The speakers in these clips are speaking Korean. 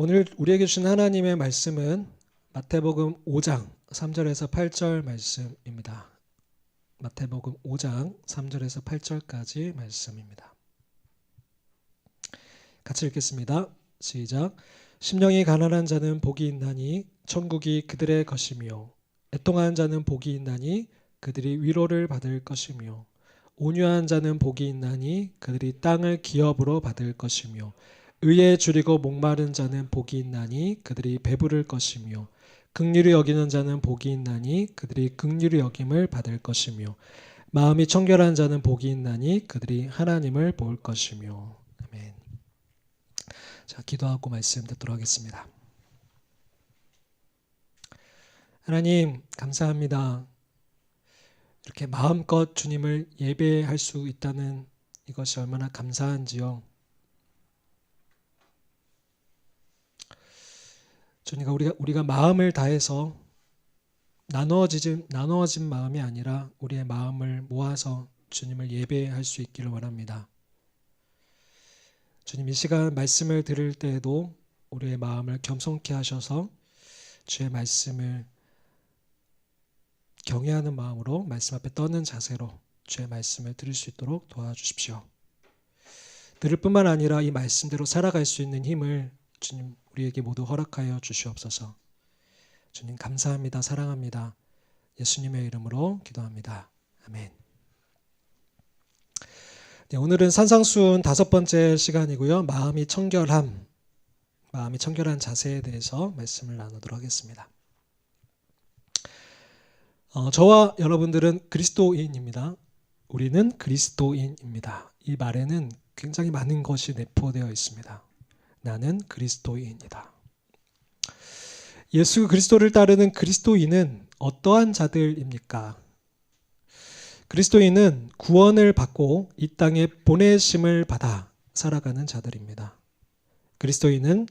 오늘 우리에게 주신 하나님의 말씀은 마태복음 5장 3절에서 8절 말씀입니다. 마태복음 5장 3절에서 8절까지 말씀입니다. 같이 읽겠습니다. 시작. 심령이 가난한 자는 복이 있나니 천국이 그들의 것이며, 애통한 자는 복이 있나니 그들이 위로를 받을 것이며, 온유한 자는 복이 있나니 그들이 땅을 기업으로 받을 것이며, 의에 줄이고 목마른 자는 복이 있나니 그들이 배부를 것이며, 긍휼히 여기는 자는 복이 있나니 그들이 긍휼히 여김을 받을 것이며, 마음이 청결한 자는 복이 있나니 그들이 하나님을 볼 것이며. 아멘. 자, 기도하고 말씀 듣도록 하겠습니다. 하나님, 감사합니다. 이렇게 마음껏 주님을 예배할 수 있다는 이것이 얼마나 감사한지요. 주님과 우리가 마음을 다해서 나누어진 마음이 아니라 우리의 마음을 모아서 주님을 예배할 수 있기를 원합니다. 주님, 이 시간 말씀을 들을 때에도 우리의 마음을 겸손케 하셔서 주의 말씀을 경외하는 마음으로 말씀 앞에 떠는 자세로 주의 말씀을 들을 수 있도록 도와주십시오. 들을 뿐만 아니라 이 말씀대로 살아갈 수 있는 힘을 주님 우리에게 모두 허락하여 주시옵소서. 주님 감사합니다. 사랑합니다. 예수님의 이름으로 기도합니다. 아멘. 네, 오늘은 산상수훈 5번째 시간이고요. 마음이 청결한 자세에 대해서 말씀을 나누도록 하겠습니다. 저와 여러분들은 그리스도인입니다. 우리는 그리스도인입니다. 이 말에는 굉장히 많은 것이 내포되어 있습니다. 나는 그리스도인이다. 예수 그리스도를 따르는 그리스도인은 어떠한 자들입니까? 그리스도인은 구원을 받고 이 땅에 보내심을 받아 살아가는 자들입니다. 그리스도인은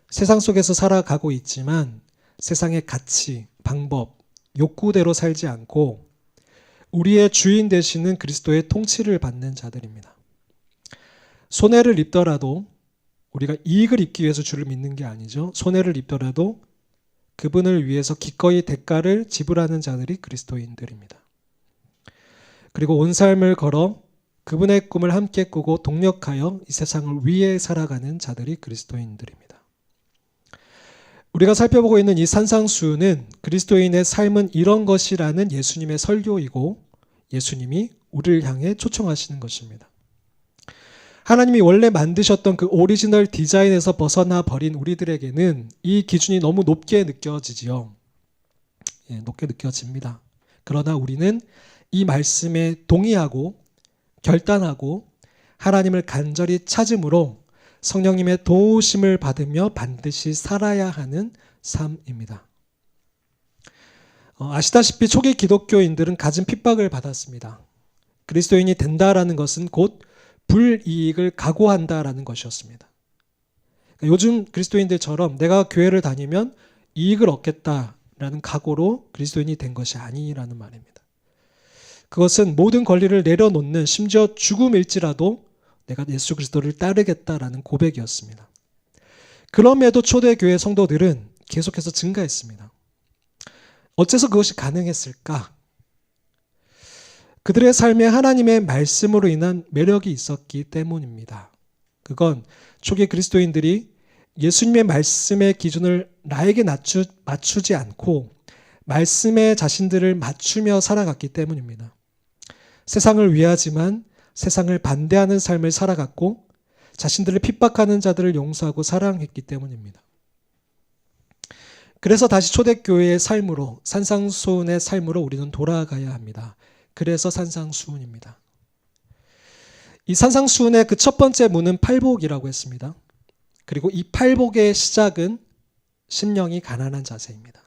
세상 속에서 살아가고 있지만 세상의 가치, 방법, 욕구대로 살지 않고 우리의 주인 되시는 그리스도의 통치를 받는 자들입니다. 손해를 입더라도 우리가 이익을 입기 위해서 주를 믿는 게 아니죠. 손해를 입더라도 그분을 위해서 기꺼이 대가를 지불하는 자들이 그리스도인들입니다. 그리고 온 삶을 걸어 그분의 꿈을 함께 꾸고 동력하여 이 세상을 위해 살아가는 자들이 그리스도인들입니다. 우리가 살펴보고 있는 이 산상수훈은 그리스도인의 삶은 이런 것이라는 예수님의 설교이고 예수님이 우리를 향해 초청하시는 것입니다. 하나님이 원래 만드셨던 그 오리지널 디자인에서 벗어나 버린 우리들에게는 이 기준이 너무 높게 느껴지지요. 높게 느껴집니다. 그러나 우리는 이 말씀에 동의하고 결단하고 하나님을 간절히 찾음으로 성령님의 도우심을 받으며 반드시 살아야 하는 삶입니다. 아시다시피 초기 기독교인들은 갖은 핍박을 받았습니다. 그리스도인이 된다라는 것은 곧 불이익을 각오한다라는 것이었습니다. 요즘 그리스도인들처럼 내가 교회를 다니면 이익을 얻겠다라는 각오로 그리스도인이 된 것이 아니라는 말입니다. 그것은 모든 권리를 내려놓는, 심지어 죽음일지라도 내가 예수 그리스도를 따르겠다라는 고백이었습니다. 그럼에도 초대교회 성도들은 계속해서 증가했습니다. 어째서 그것이 가능했을까? 그들의 삶에 하나님의 말씀으로 인한 매력이 있었기 때문입니다. 그건 초기 그리스도인들이 예수님의 말씀의 기준을 나에게 맞추지 않고 말씀에 자신들을 맞추며 살아갔기 때문입니다. 세상을 위하지만 세상을 반대하는 삶을 살아갔고 자신들을 핍박하는 자들을 용서하고 사랑했기 때문입니다. 그래서 다시 초대교회의 삶으로, 산상수훈의 삶으로 우리는 돌아가야 합니다. 그래서 산상수훈입니다. 이 산상수훈의 그 첫 번째 문은 팔복이라고 했습니다. 그리고 이 팔복의 시작은 심령이 가난한 자세입니다.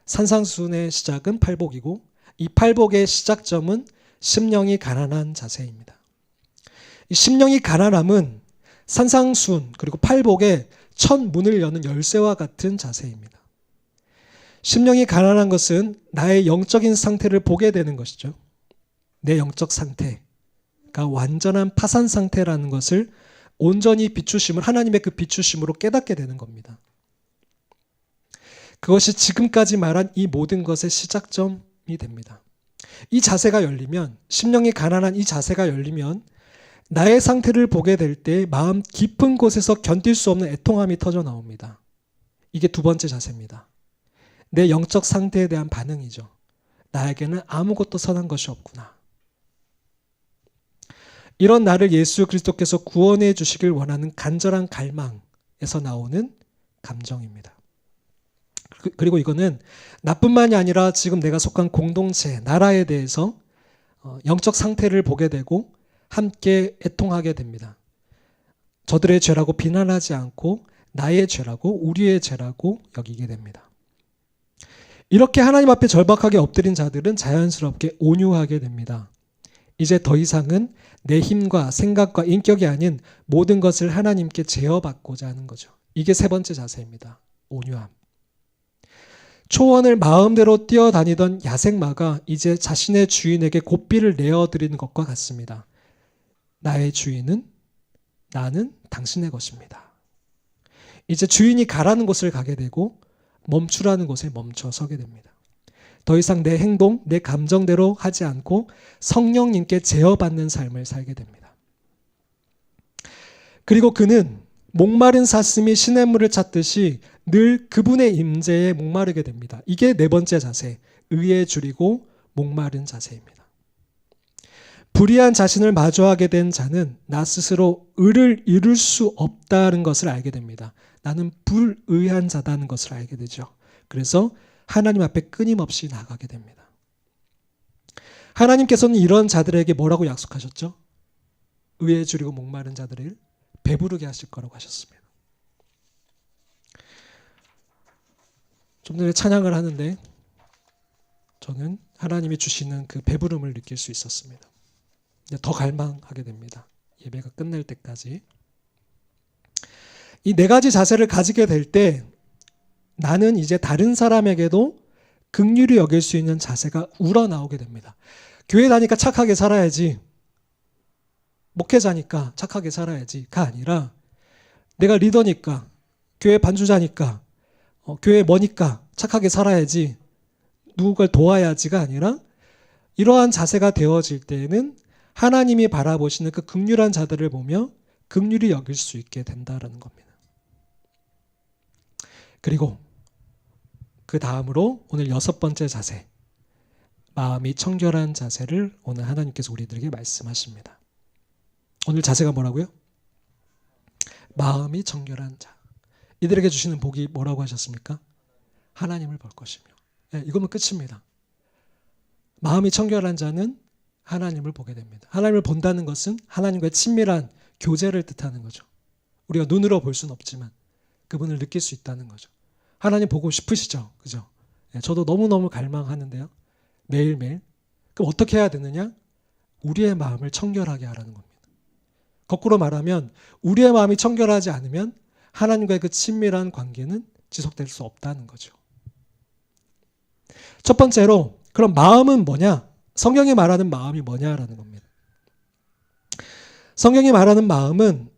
산상수훈의 시작은 팔복이고 이 팔복의 시작점은 심령이 가난한 자세입니다. 이 심령이 가난함은 산상수훈 그리고 팔복의 첫 문을 여는 열쇠와 같은 자세입니다. 심령이 가난한 것은 나의 영적인 상태를 보게 되는 것이죠. 내 영적 상태가 완전한 파산 상태라는 것을 온전히 비추심을 하나님의 그 비추심으로 깨닫게 되는 겁니다. 그것이 지금까지 말한 이 모든 것의 시작점이 됩니다. 이 자세가 열리면, 심령이 가난한 이 자세가 열리면 나의 상태를 보게 될 때 마음 깊은 곳에서 견딜 수 없는 애통함이 터져 나옵니다. 이게 두 번째 자세입니다. 내 영적 상태에 대한 반응이죠. 나에게는 아무것도 선한 것이 없구나. 이런 나를 예수 그리스도께서 구원해 주시길 원하는 간절한 갈망에서 나오는 감정입니다. 그리고 이거는 나뿐만이 아니라 지금 내가 속한 공동체, 나라에 대해서 영적 상태를 보게 되고 함께 애통하게 됩니다. 저들의 죄라고 비난하지 않고 나의 죄라고, 우리의 죄라고 여기게 됩니다. 이렇게 하나님 앞에 절박하게 엎드린 자들은 자연스럽게 온유하게 됩니다. 이제 더 이상은 내 힘과 생각과 인격이 아닌 모든 것을 하나님께 제어받고자 하는 거죠. 이게 세 번째 자세입니다. 온유함. 초원을 마음대로 뛰어다니던 야생마가 이제 자신의 주인에게 고삐를 내어드리는 것과 같습니다. 나의 주인은 나는 당신의 것입니다. 이제 주인이 가라는 곳을 가게 되고 멈추라는 곳에 멈춰 서게 됩니다. 더 이상 내 행동, 내 감정대로 하지 않고 성령님께 제어받는 삶을 살게 됩니다. 그리고 그는 목마른 사슴이 시냇물을 찾듯이 늘 그분의 임재에 목마르게 됩니다. 이게 네 번째 자세, 의에 줄이고 목마른 자세입니다. 불의한 자신을 마주하게 된 자는 나 스스로 의를 이룰 수 없다는 것을 알게 됩니다. 나는 불의한 자다는 것을 알게 되죠. 그래서 하나님 앞에 끊임없이 나가게 됩니다. 하나님께서는 이런 자들에게 뭐라고 약속하셨죠? 의에 줄이고 목마른 자들을 배부르게 하실 거라고 하셨습니다. 좀 전에 찬양을 하는데 저는 하나님이 주시는 그 배부름을 느낄 수 있었습니다. 더 갈망하게 됩니다. 예배가 끝날 때까지. 이 네 가지 자세를 가지게 될 때 나는 이제 다른 사람에게도 긍휼히 여길 수 있는 자세가 우러나오게 됩니다. 교회 다니까 착하게 살아야지, 목회자니까 착하게 살아야지가 아니라 내가 리더니까, 교회 반주자니까, 교회 뭐니까 착하게 살아야지, 누군가를 도와야지가 아니라 이러한 자세가 되어질 때에는 하나님이 바라보시는 그 긍휼한 자들을 보며 긍휼히 여길 수 있게 된다라는 겁니다. 그리고 그 다음으로 오늘 여섯 번째 자세, 마음이 청결한 자세를 오늘 하나님께서 우리들에게 말씀하십니다. 오늘 자세가 뭐라고요? 마음이 청결한 자. 이들에게 주시는 복이 뭐라고 하셨습니까? 하나님을 볼 것이며. 네, 이거면 끝입니다. 마음이 청결한 자는 하나님을 보게 됩니다. 하나님을 본다는 것은 하나님과의 친밀한 교제를 뜻하는 거죠. 우리가 눈으로 볼 수는 없지만 그분을 느낄 수 있다는 거죠. 하나님 보고 싶으시죠? 그죠? 네, 저도 너무너무 갈망하는데요. 매일매일. 그럼 어떻게 해야 되느냐? 우리의 마음을 청결하게 하라는 겁니다. 거꾸로 말하면 우리의 마음이 청결하지 않으면 하나님과의 그 친밀한 관계는 지속될 수 없다는 거죠. 첫 번째로 그럼 마음은 뭐냐? 성경이 말하는 마음이 뭐냐라는 겁니다. 성경이 말하는 마음은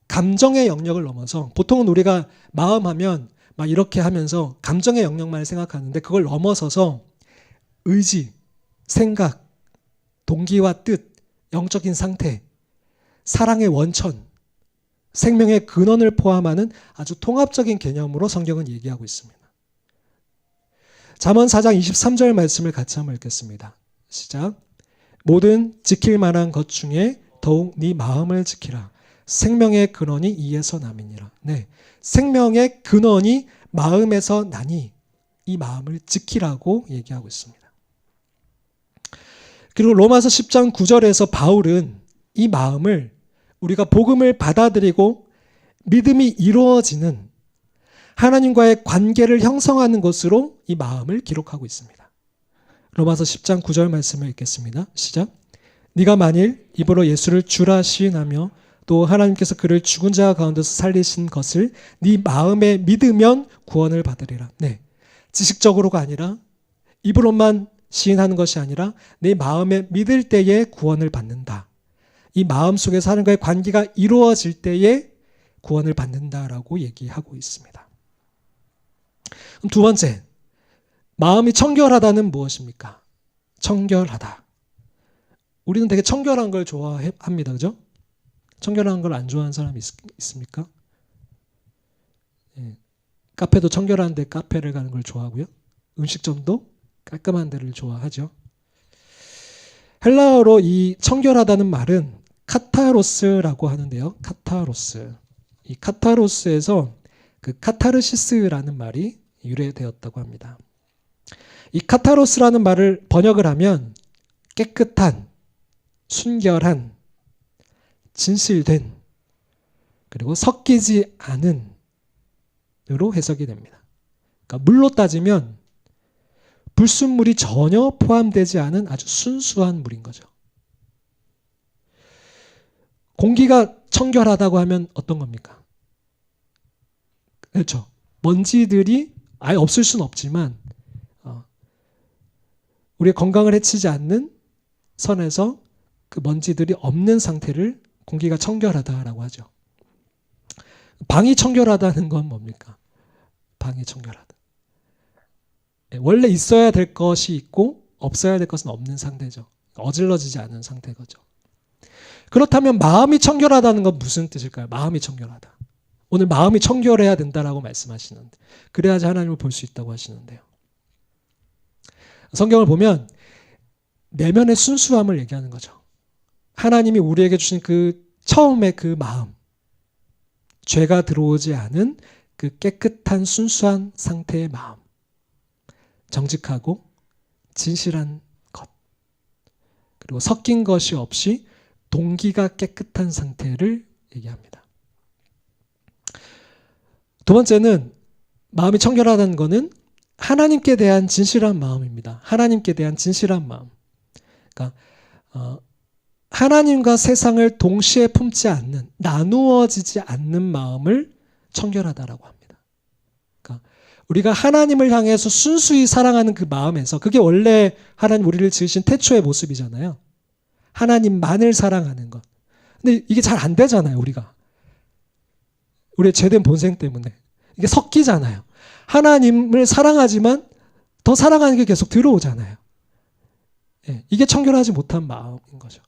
감정의 영역을 넘어서, 보통은 우리가 마음하면 막 이렇게 하면서 감정의 영역만 생각하는데 그걸 넘어서서 의지, 생각, 동기와 뜻, 영적인 상태, 사랑의 원천, 생명의 근원을 포함하는 아주 통합적인 개념으로 성경은 얘기하고 있습니다. 잠언 4장 23절 말씀을 같이 한번 읽겠습니다. 시작. 모든 지킬 만한 것 중에 더욱 네 마음을 지키라. 생명의 근원이 이에서 남이니라. 네, 생명의 근원이 마음에서 나니 이 마음을 지키라고 얘기하고 있습니다. 그리고 로마서 10장 9절에서 바울은 이 마음을 우리가 복음을 받아들이고 믿음이 이루어지는 하나님과의 관계를 형성하는 것으로 이 마음을 기록하고 있습니다. 로마서 10장 9절 말씀을 읽겠습니다. 시작. 네가 만일 입으로 예수를 주라 시인하며 또 하나님께서 그를 죽은 자 가운데서 살리신 것을 네 마음에 믿으면 구원을 받으리라. 네, 지식적으로가 아니라 입으로만 시인하는 것이 아니라 내 마음에 믿을 때에 구원을 받는다. 이 마음 속에서 하나님과의 관계가 이루어질 때에 구원을 받는다라고 얘기하고 있습니다. 그럼 두 번째, 마음이 청결하다는 무엇입니까? 청결하다. 우리는 되게 청결한 걸 좋아합니다. 그죠? 청결한 걸 안 좋아하는 사람이 있습니까? 예. 카페도 청결한 데 카페를 가는 걸 좋아하고요. 음식점도 깔끔한 데를 좋아하죠. 헬라어로 이 청결하다는 말은 카타로스라고 하는데요. 카타로스. 이 카타로스에서 그 카타르시스라는 말이 유래되었다고 합니다. 이 카타로스라는 말을 번역을 하면 깨끗한, 순결한, 진실된, 그리고 섞이지 않은 으로 해석이 됩니다. 그러니까 물로 따지면 불순물이 전혀 포함되지 않은 아주 순수한 물인 거죠. 공기가 청결하다고 하면 어떤 겁니까? 그렇죠. 먼지들이 아예 없을 수는 없지만 우리의 건강을 해치지 않는 선에서 그 먼지들이 없는 상태를 공기가 청결하다라고 하죠. 방이 청결하다는 건 뭡니까? 방이 청결하다. 원래 있어야 될 것이 있고 없어야 될 것은 없는 상태죠. 어질러지지 않은 상태거죠. 그렇다면 마음이 청결하다는 건 무슨 뜻일까요? 마음이 청결하다. 오늘 마음이 청결해야 된다라고 말씀하시는데, 그래야지 하나님을 볼 수 있다고 하시는데요. 성경을 보면 내면의 순수함을 얘기하는 거죠. 하나님이 우리에게 주신 그 처음의 그 마음, 죄가 들어오지 않은 그 깨끗한 순수한 상태의 마음, 정직하고 진실한 것, 그리고 섞인 것이 없이 동기가 깨끗한 상태를 얘기합니다. 두 번째는 마음이 청결하다는 것은 하나님께 대한 진실한 마음입니다. 하나님께 대한 진실한 마음. 그러니까 하나님과 세상을 동시에 품지 않는, 나누어지지 않는 마음을 청결하다라고 합니다. 그러니까 우리가 하나님을 향해서 순수히 사랑하는 그 마음에서, 그게 원래 하나님 우리를 지으신 태초의 모습이잖아요. 하나님만을 사랑하는 것. 근데 이게 잘 안 되잖아요, 우리가. 우리의 죄된 본성 때문에. 이게 섞이잖아요. 하나님을 사랑하지만 더 사랑하는 게 계속 들어오잖아요. 예, 이게 청결하지 못한 마음인 거죠.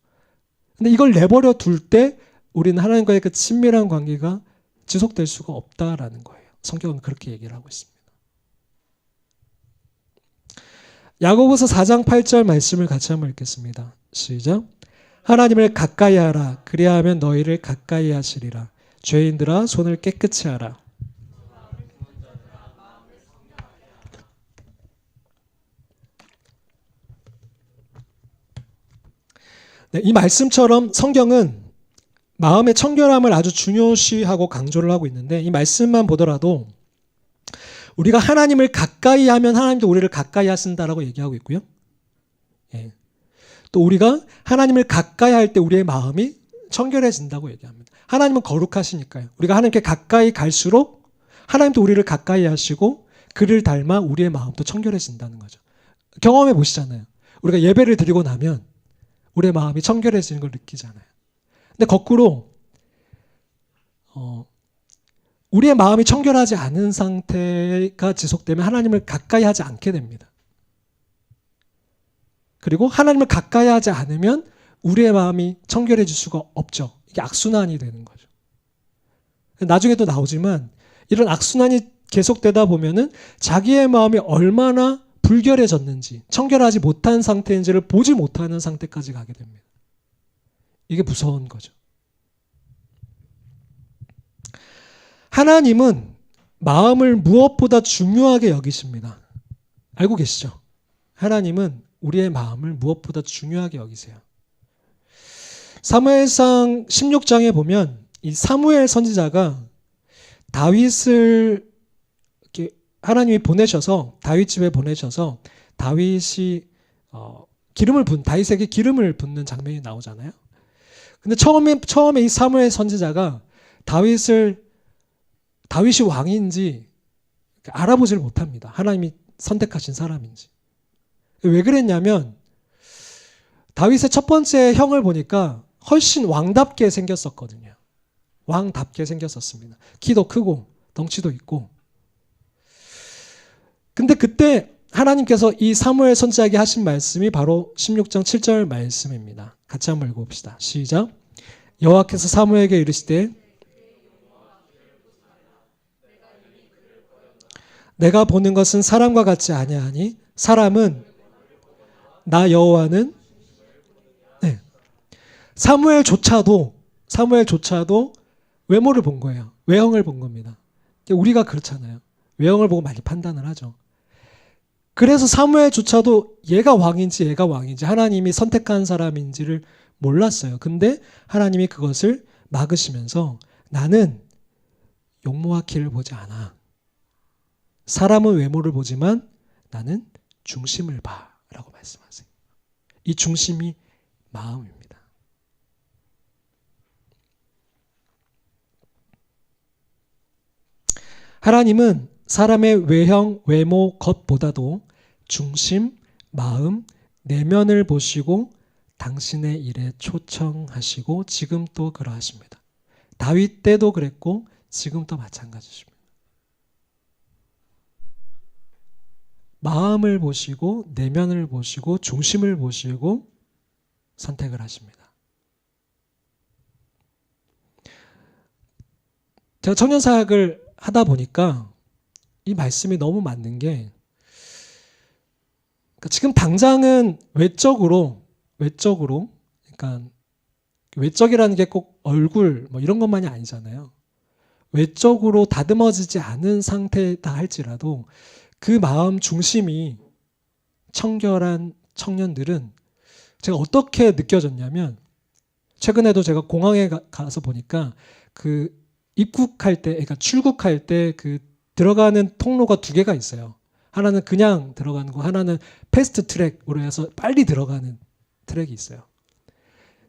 근데 이걸 내버려 둘 때 우리는 하나님과의 그 친밀한 관계가 지속될 수가 없다라는 거예요. 성경은 그렇게 얘기를 하고 있습니다. 야고보서 4장 8절 말씀을 같이 한번 읽겠습니다. 시작. 하나님을 가까이 하라. 그리야 하면 너희를 가까이 하시리라. 죄인들아 손을 깨끗이 하라. 네, 이 말씀처럼 성경은 마음의 청결함을 아주 중요시하고 강조를 하고 있는데, 이 말씀만 보더라도 우리가 하나님을 가까이 하면 하나님도 우리를 가까이 하신다라고 얘기하고 있고요. 예. 또 우리가 하나님을 가까이 할 때 우리의 마음이 청결해진다고 얘기합니다. 하나님은 거룩하시니까요. 우리가 하나님께 가까이 갈수록 하나님도 우리를 가까이 하시고 그를 닮아 우리의 마음도 청결해진다는 거죠. 경험해 보시잖아요. 우리가 예배를 드리고 나면 우리의 마음이 청결해지는 걸 느끼잖아요. 근데 거꾸로 우리의 마음이 청결하지 않은 상태가 지속되면 하나님을 가까이 하지 않게 됩니다. 그리고 하나님을 가까이 하지 않으면 우리의 마음이 청결해질 수가 없죠. 이게 악순환이 되는 거죠. 나중에도 나오지만 이런 악순환이 계속되다 보면은 자기의 마음이 얼마나 불결해졌는지, 청결하지 못한 상태인지를 보지 못하는 상태까지 가게 됩니다. 이게 무서운 거죠. 하나님은 마음을 무엇보다 중요하게 여기십니다. 알고 계시죠? 하나님은 우리의 마음을 무엇보다 중요하게 여기세요. 사무엘상 16장에 보면 이 사무엘 선지자가 다윗을 하나님이 보내셔서 다윗 집에 보내셔서 다윗이 다윗에게 기름을 붓는 장면이 나오잖아요. 근데 처음에 이 사무엘 선지자가 다윗이 왕인지 알아보지를 못합니다. 하나님이 선택하신 사람인지. 왜 그랬냐면 다윗의 첫 번째 형을 보니까 훨씬 왕답게 생겼었거든요. 왕답게 생겼었습니다. 키도 크고 덩치도 있고. 근데 그때 하나님께서 이 사무엘 선지자에게 하신 말씀이 바로 16장 7절 말씀입니다. 같이 한번 읽어봅시다. 시작. 여호와께서 사무엘에게 이르시되 내가 보는 것은 사람과 같지 아니하니 사람은 나 여호와는 네. 사무엘조차도 외모를 본 거예요. 외형을 본 겁니다. 우리가 그렇잖아요. 외형을 보고 많이 판단을 하죠. 그래서 사무엘조차도 얘가 왕인지 하나님이 선택한 사람인지를 몰랐어요. 근데 하나님이 그것을 막으시면서 나는 용모와 키를 보지 않아. 사람은 외모를 보지만 나는 중심을 봐 라고 말씀하세요. 이 중심이 마음입니다. 하나님은 사람의 외형, 외모, 겉보다도 중심, 마음, 내면을 보시고 당신의 일에 초청하시고 지금 또 그러하십니다. 다윗 때도 그랬고 지금도 마찬가지입니다. 마음을 보시고 내면을 보시고 중심을 보시고 선택을 하십니다. 제가 청년사역을 하다 보니까 이 말씀이 너무 맞는 게 지금 당장은 외적으로 그러니까 외적이라는 게 꼭 얼굴 뭐 이런 것만이 아니잖아요. 외적으로 다듬어지지 않은 상태다 할지라도 그 마음 중심이 청결한 청년들은 제가 어떻게 느껴졌냐면 최근에도 제가 공항에 가서 보니까 그 입국할 때, 그러니까 출국할 때 그 들어가는 통로가 두 개가 있어요. 하나는 그냥 들어가는 거, 하나는 패스트 트랙으로 해서 빨리 들어가는 트랙이 있어요.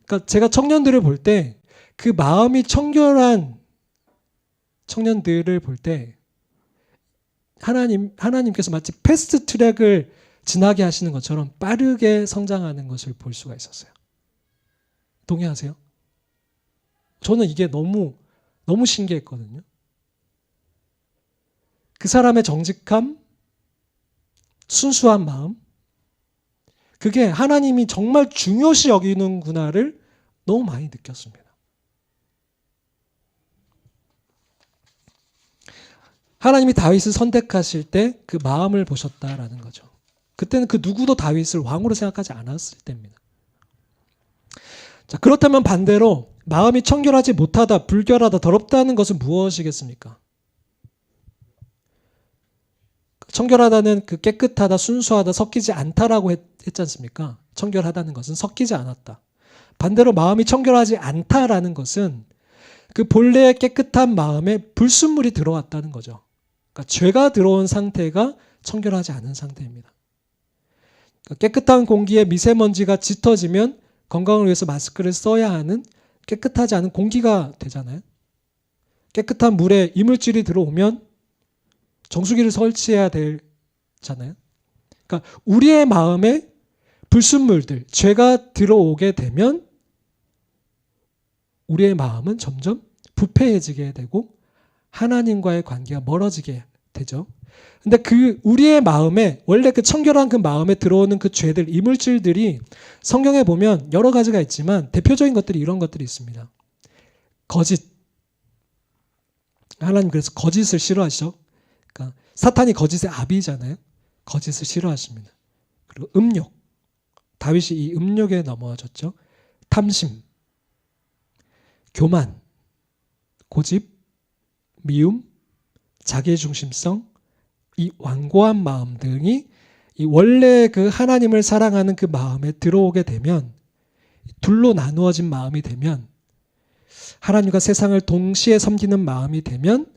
그러니까 제가 청년들을 볼 때 그 마음이 청결한 청년들을 볼 때 하나님께서 마치 패스트 트랙을 지나게 하시는 것처럼 빠르게 성장하는 것을 볼 수가 있었어요. 동의하세요? 저는 이게 너무 신기했거든요. 그 사람의 정직함, 순수한 마음, 그게 하나님이 정말 중요시 여기는구나를 너무 많이 느꼈습니다. 하나님이 다윗을 선택하실 때 그 마음을 보셨다라는 거죠. 그때는 그 누구도 다윗을 왕으로 생각하지 않았을 때입니다. 자, 그렇다면 반대로 마음이 청결하지 못하다, 불결하다, 더럽다는 것은 무엇이겠습니까? 청결하다는 그 깨끗하다, 순수하다, 섞이지 않다라고 했지 않습니까? 청결하다는 것은 섞이지 않았다. 반대로 마음이 청결하지 않다라는 것은 그 본래의 깨끗한 마음에 불순물이 들어왔다는 거죠. 그러니까 죄가 들어온 상태가 청결하지 않은 상태입니다. 그러니까 깨끗한 공기에 미세먼지가 짙어지면 건강을 위해서 마스크를 써야 하는 깨끗하지 않은 공기가 되잖아요. 깨끗한 물에 이물질이 들어오면 정수기를 설치해야 되잖아요. 그러니까 우리의 마음에 불순물들, 죄가 들어오게 되면 우리의 마음은 점점 부패해지게 되고 하나님과의 관계가 멀어지게 되죠. 근데 그 우리의 마음에 원래 그 청결한 그 마음에 들어오는 그 죄들, 이물질들이 성경에 보면 여러 가지가 있지만 대표적인 것들이 이런 것들이 있습니다. 거짓. 하나님 그래서 거짓을 싫어하시죠. 그러니까 사탄이 거짓의 아비잖아요. 거짓을 싫어하십니다. 그리고 음욕. 다윗이 이 음욕에 넘어졌죠. 탐심, 교만, 고집, 미움, 자기중심성, 이 완고한 마음 등이 이 원래 그 하나님을 사랑하는 그 마음에 들어오게 되면, 둘로 나누어진 마음이 되면, 하나님과 세상을 동시에 섬기는 마음이 되면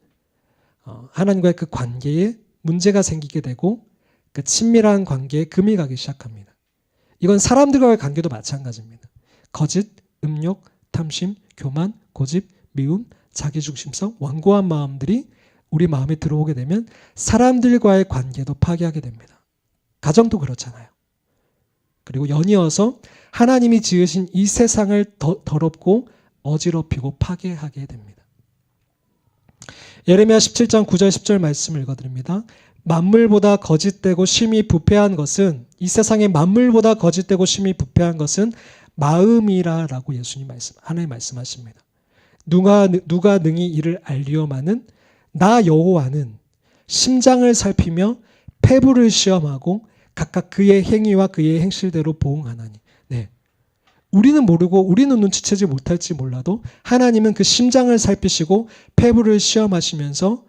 하나님과의 그 관계에 문제가 생기게 되고 그 친밀한 관계에 금이 가기 시작합니다. 이건 사람들과의 관계도 마찬가지입니다. 거짓, 음욕, 탐심, 교만, 고집, 미움, 자기중심성, 완고한 마음들이 우리 마음에 들어오게 되면 사람들과의 관계도 파괴하게 됩니다. 가정도 그렇잖아요. 그리고 연이어서 하나님이 지으신 이 세상을 더럽고 어지럽히고 파괴하게 됩니다. 예레미야 17장 9절 10절 말씀을 읽어드립니다. 만물보다 거짓되고 심히 부패한 것은, 이 세상의 만물보다 거짓되고 심히 부패한 것은 마음이라라고 하나님 말씀하십니다. 누가 능히 이를 알리오마는 나 여호와는 심장을 살피며 폐부를 시험하고 각각 그의 행위와 그의 행실대로 보응하나니. 네. 우리는 모르고 우리는 눈치채지 못할지 몰라도 하나님은 그 심장을 살피시고 폐부를 시험하시면서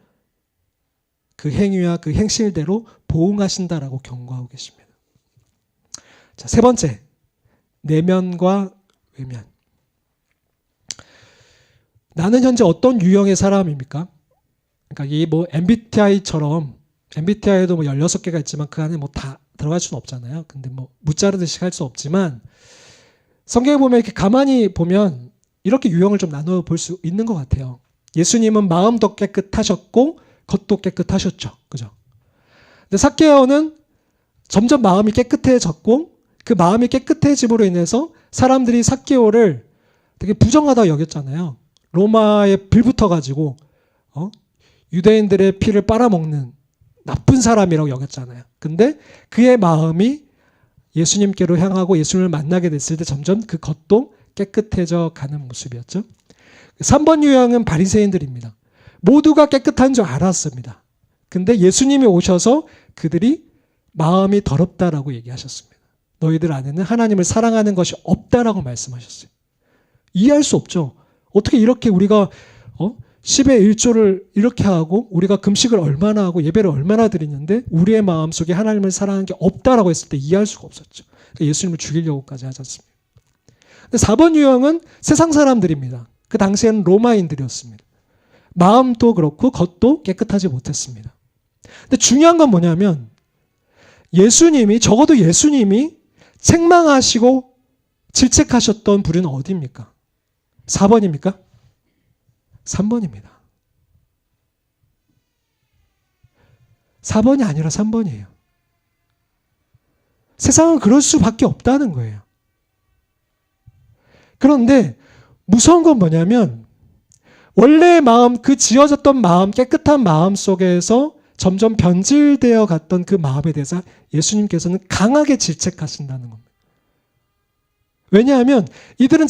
그 행위와 그 행실대로 보응하신다라고 경고하고 계십니다. 자, 세 번째, 내면과 외면. 나는 현재 어떤 유형의 사람입니까? 그러니까 이 MBTI처럼, MBTI에도 16개가 있지만 그 안에 다 들어갈 수는 없잖아요. 근데 무자르듯이 할 수 없지만 성경에 보면 이렇게 가만히 보면 이렇게 유형을 좀 나눠 볼 수 있는 것 같아요. 예수님은 마음도 깨끗하셨고 겉도 깨끗하셨죠. 그죠? 근데 삭개오는 점점 마음이 깨끗해졌고 그 마음이 깨끗해짐으로 인해서 사람들이 삭개오를 되게 부정하다고 여겼잖아요. 로마에 빌붙어가지고 유대인들의 피를 빨아먹는 나쁜 사람이라고 여겼잖아요. 근데 그의 마음이 예수님께로 향하고 예수님을 만나게 됐을 때 점점 그 겉도 깨끗해져 가는 모습이었죠. 3번 유형은 바리새인들입니다. 모두가 깨끗한 줄 알았습니다. 근데 예수님이 오셔서 그들이 마음이 더럽다라고 얘기하셨습니다. 너희들 안에는 하나님을 사랑하는 것이 없다라고 말씀하셨어요. 이해할 수 없죠. 어떻게 이렇게 우리가 10의 1조를 이렇게 하고 우리가 금식을 얼마나 하고 예배를 얼마나 드리는데 우리의 마음속에 하나님을 사랑하는 게 없다라고 했을 때 이해할 수가 없었죠. 예수님을 죽이려고까지 하지 않습니다. 근데 4번 유형은 세상 사람들입니다. 그 당시에는 로마인들이었습니다. 마음도 그렇고 겉도 깨끗하지 못했습니다. 근데 중요한 건 뭐냐면 적어도 예수님이 책망하시고 질책하셨던 부류는 어디입니까? 4번입니까? 3번입니다. 4번이 아니라 3번이에요. 세상은 그럴 수밖에 없다는 거예요. 그런데 무서운 건 뭐냐면 원래의 마음, 그 지어졌던 마음, 깨끗한 마음 속에서 점점 변질되어 갔던 그 마음에 대해서 예수님께서는 강하게 질책하신다는 겁니다. 왜냐하면 이들은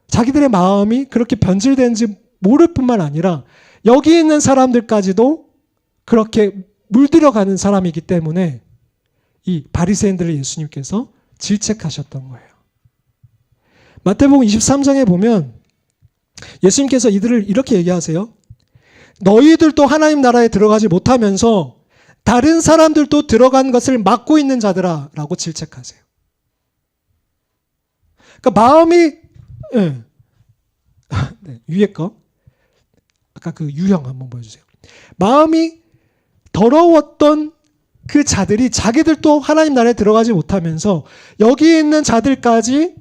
자기들의 마음이 그렇게 변질되는지 모를 뿐만 아니라 여기 있는 사람들까지도 그렇게 물들여가는 사람이기 때문에 이 바리새인들을 예수님께서 질책하셨던 거예요. 마태복음 23장에 보면 예수님께서 이들을 이렇게 얘기하세요. 너희들도 하나님 나라에 들어가지 못하면서 다른 사람들도 들어간 것을 막고 있는 자들아 라고 질책하세요. 그러니까 마음이 네, 위에 거 아까 그 유형 한번 보여주세요. 마음이 더러웠던 그 자들이 자기들도 하나님 나라에 들어가지 못하면서 여기 있는 자들까지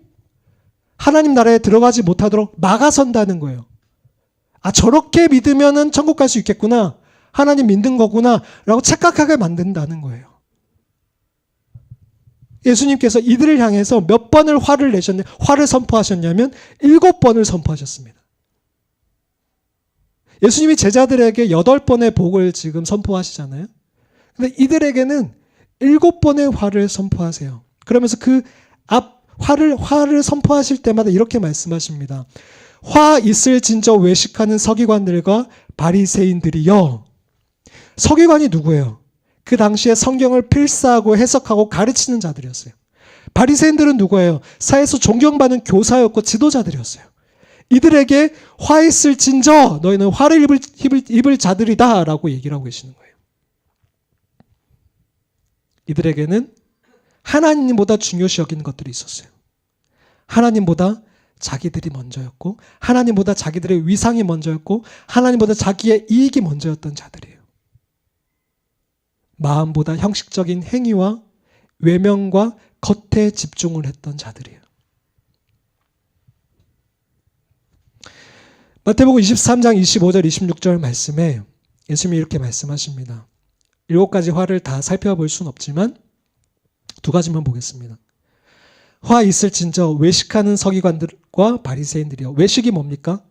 하나님 나라에 들어가지 못하도록 막아선다는 거예요. 아, 저렇게 믿으면은 천국 갈 수 있겠구나. 하나님 믿는 거구나. 라고 착각하게 만든다는 거예요. 예수님께서 이들을 향해서 몇 번을 화를 선포하셨냐면 7번을 선포하셨습니다. 예수님이 제자들에게 8번의 복을 지금 선포하시잖아요. 근데 이들에게는 7번의 화를 선포하세요. 그러면서 그 화를 선포하실 때마다 이렇게 말씀하십니다. 화 있을진저 외식하는 서기관들과 바리새인들이여. 서기관이 누구예요? 그 당시에 성경을 필사하고 해석하고 가르치는 자들이었어요. 바리새인들은 누구예요? 사회에서 존경받는 교사였고 지도자들이었어요. 이들에게 화 있을진저 너희는 화를 입을 자들이다 라고 얘기를 하고 계시는 거예요. 이들에게는 하나님보다 중요시 여기는 것들이 있었어요. 하나님보다 자기들이 먼저였고 하나님보다 자기들의 위상이 먼저였고 하나님보다 자기의 이익이 먼저였던 자들이에요. 마음보다 형식적인 행위와 외면과 겉에 집중을 했던 자들이에요. 마태복음 23장 25절 26절 말씀에 예수님이 이렇게 말씀하십니다. 7가지 화를 다 살펴볼 수는 없지만 두 가지만 보겠습니다. 화 있을진저 외식하는 서기관들과 바리새인들이여. 외식이 뭡니까?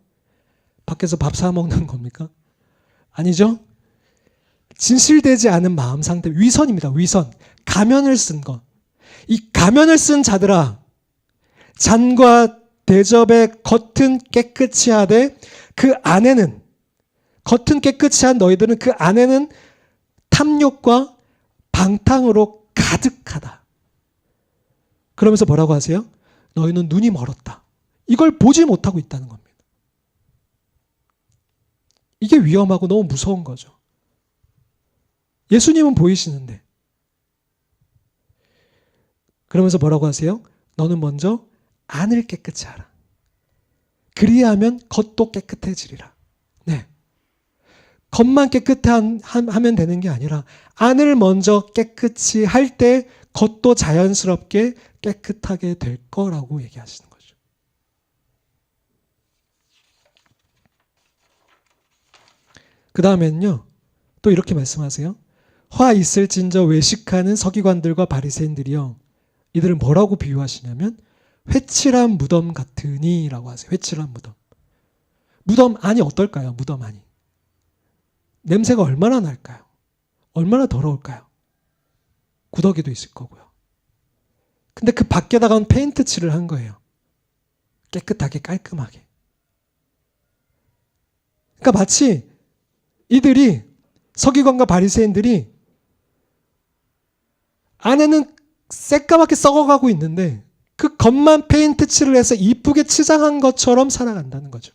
밖에서 밥 사 먹는 겁니까? 아니죠? 진실되지 않은 마음 상태, 위선입니다. 위선. 가면을 쓴 것. 이 가면을 쓴 자들아, 잔과 대접의 겉은 깨끗이 하되 그 안에는, 겉은 깨끗이 한 너희들은 그 안에는 탐욕과 방탕으로 가득하다. 그러면서 뭐라고 하세요? 너희는 눈이 멀었다. 이걸 보지 못하고 있다는 겁니다. 이게 위험하고 너무 무서운 거죠. 예수님은 보이시는데. 그러면서 뭐라고 하세요? 너는 먼저 안을 깨끗이 하라. 그리하면 겉도 깨끗해지리라. 네. 겉만 깨끗하면 되는 게 아니라 안을 먼저 깨끗이 할 때 겉도 자연스럽게 깨끗하게 될 거라고 얘기하시는 거죠. 그 다음에는요, 또 이렇게 말씀하세요. 화 있을진저 외식하는 서기관들과 바리새인들이요. 이들은 뭐라고 비유하시냐면 회칠한 무덤 같으니 라고 하세요. 회칠한 무덤. 무덤 안이 어떨까요? 무덤 안이. 냄새가 얼마나 날까요? 얼마나 더러울까요? 구더기도 있을 거고요. 근데 그 밖에다가 페인트 칠을 한 거예요. 깨끗하게 깔끔하게. 그러니까 마치 이들이, 서기관과 바리새인들이 안에는 새까맣게 썩어가고 있는데 그 겉만 페인트 칠을 해서 이쁘게 치장한 것처럼 살아간다는 거죠.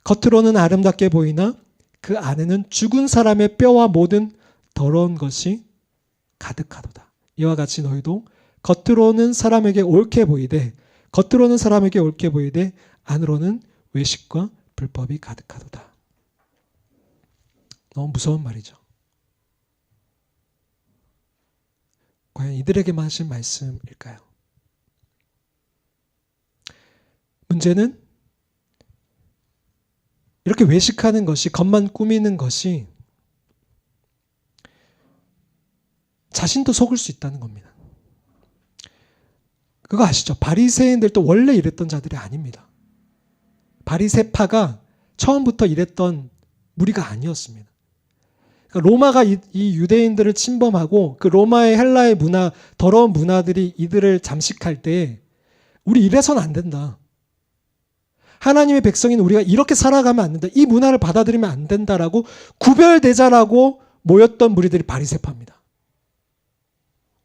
겉으로는 아름답게 보이나 그 안에는 죽은 사람의 뼈와 모든 더러운 것이 가득하도다. 이와 같이 너희도 겉으로는 사람에게 옳게 보이되 안으로는 외식과 불법이 가득하도다. 너무 무서운 말이죠. 과연 이들에게만 하신 말씀일까요? 문제는 이렇게 외식하는 것이, 겉만 꾸미는 것이 자신도 속을 수 있다는 겁니다. 그거 아시죠? 바리새인들도 원래 이랬던 자들이 아닙니다. 바리새파가 처음부터 이랬던 무리가 아니었습니다. 그러니까 로마가 이 유대인들을 침범하고 그 로마의 헬라의 문화, 더러운 문화들이 이들을 잠식할 때 우리 이래서는 안 된다. 하나님의 백성인 우리가 이렇게 살아가면 안 된다. 이 문화를 받아들이면 안 된다라고 구별되자라고 모였던 무리들이 바리새파입니다.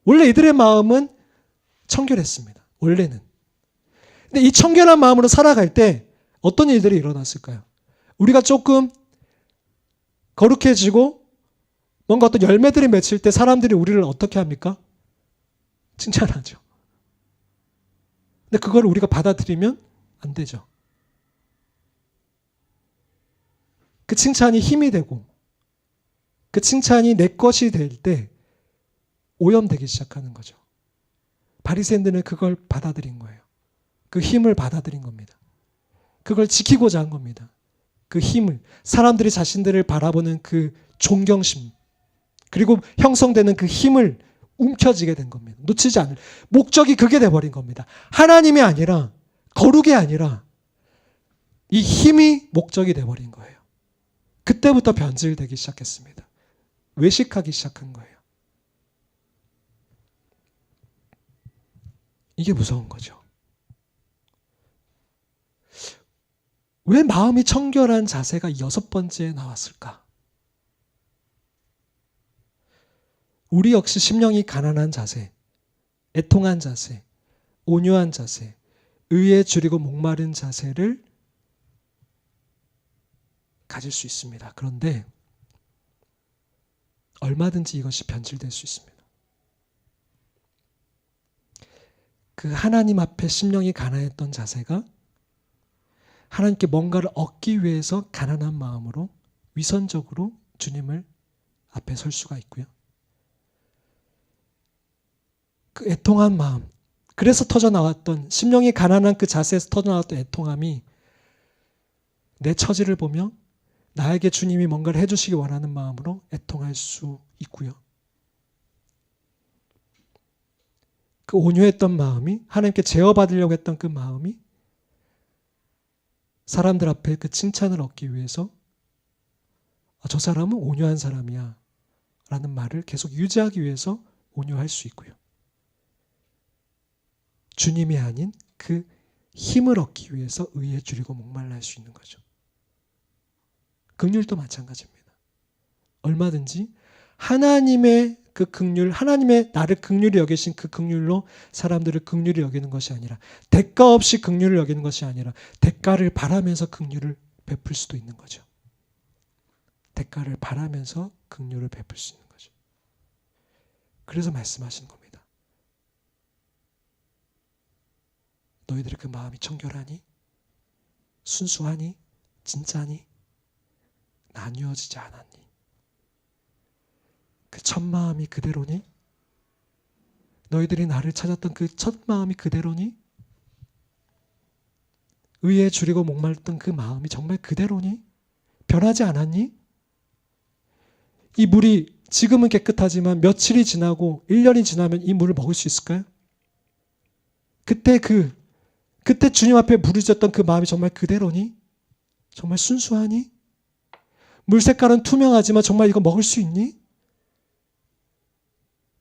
원래 이들의 마음은 청결했습니다. 원래는. 근데 이 청결한 마음으로 살아갈 때 어떤 일들이 일어났을까요? 우리가 조금 거룩해지고 뭔가 어떤 열매들이 맺힐 때 사람들이 우리를 어떻게 합니까? 칭찬하죠. 근데 그걸 우리가 받아들이면 안 되죠. 그 칭찬이 힘이 되고 그 칭찬이 내 것이 될 때 오염되기 시작하는 거죠. 바리새인들은 그걸 받아들인 거예요. 그 힘을 받아들인 겁니다. 그걸 지키고자 한 겁니다. 그 힘을, 사람들이 자신들을 바라보는 그 존경심, 그리고 형성되는 그 힘을 움켜쥐게 된 겁니다. 놓치지 않을. 목적이 그게 돼버린 겁니다. 하나님이 아니라, 거룩이 아니라 이 힘이 목적이 돼버린 거예요. 그때부터 변질되기 시작했습니다. 외식하기 시작한 거예요. 이게 무서운 거죠. 왜 마음이 청결한 자세가 6번째에 나왔을까? 우리 역시 심령이 가난한 자세, 애통한 자세, 온유한 자세, 의에 줄이고 목마른 자세를 가질 수 있습니다. 그런데 얼마든지 이것이 변질될 수 있습니다. 그 하나님 앞에 심령이 가난했던 자세가 하나님께 뭔가를 얻기 위해서 가난한 마음으로 위선적으로 주님을 앞에 설 수가 있고요. 그 애통한 마음, 그래서 터져나왔던, 심령이 가난한 그 자세에서 터져나왔던 애통함이 내 처지를 보며 나에게 주님이 뭔가를 해주시기 원하는 마음으로 애통할 수 있고요. 그 온유했던 마음이, 하나님께 제어받으려고 했던 그 마음이 사람들 앞에 그 칭찬을 얻기 위해서 저 사람은 온유한 사람이야 라는 말을 계속 유지하기 위해서 온유할 수 있고요. 주님이 아닌 그 힘을 얻기 위해서 의에 줄이고 목말라 할 수 있는 거죠. 긍휼도 마찬가지입니다. 얼마든지 하나님의 그 긍휼, 하나님의 나를 긍휼히 여기신 그 긍휼로 사람들을 긍휼히 여기는 것이 아니라, 대가 없이 긍휼을 여기는 것이 아니라 대가를 바라면서 긍휼을 베풀 수도 있는 거죠. 대가를 바라면서 긍휼을 베풀 수 있는 거죠. 그래서 말씀하시는 겁니다. 너희들의 그 마음이 청결하니? 순수하니? 진짜니? 나뉘어지지 않았니? 그 첫 마음이 그대로니? 너희들이 나를 찾았던 그 첫 마음이 그대로니? 의에 줄이고 목말랐던 그 마음이 정말 그대로니? 변하지 않았니? 이 물이 지금은 깨끗하지만 며칠이 지나고 1년이 지나면 이 물을 먹을 수 있을까요? 그때 주님 앞에 부르짖었던 그 마음이 정말 그대로니? 정말 순수하니? 물 색깔은 투명하지만 정말 이거 먹을 수 있니?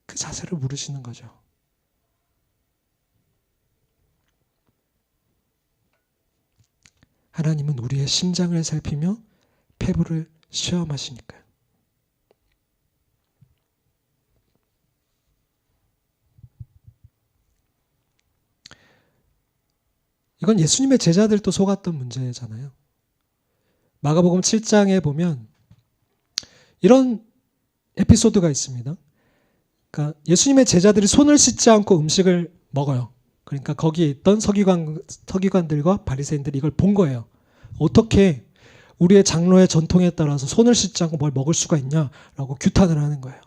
그 자세를 물으시는 거죠. 하나님은 우리의 심장을 살피며 폐부를 시험하시니까요. 이건 예수님의 제자들도 속았던 문제잖아요. 마가복음 7장에 보면 이런 에피소드가 있습니다. 그러니까 예수님의 제자들이 손을 씻지 않고 음식을 먹어요. 그러니까 거기에 있던 서기관들과 바리새인들이 이걸 본 거예요. 어떻게 우리의 장로의 전통에 따라서 손을 씻지 않고 뭘 먹을 수가 있냐라고 규탄을 하는 거예요.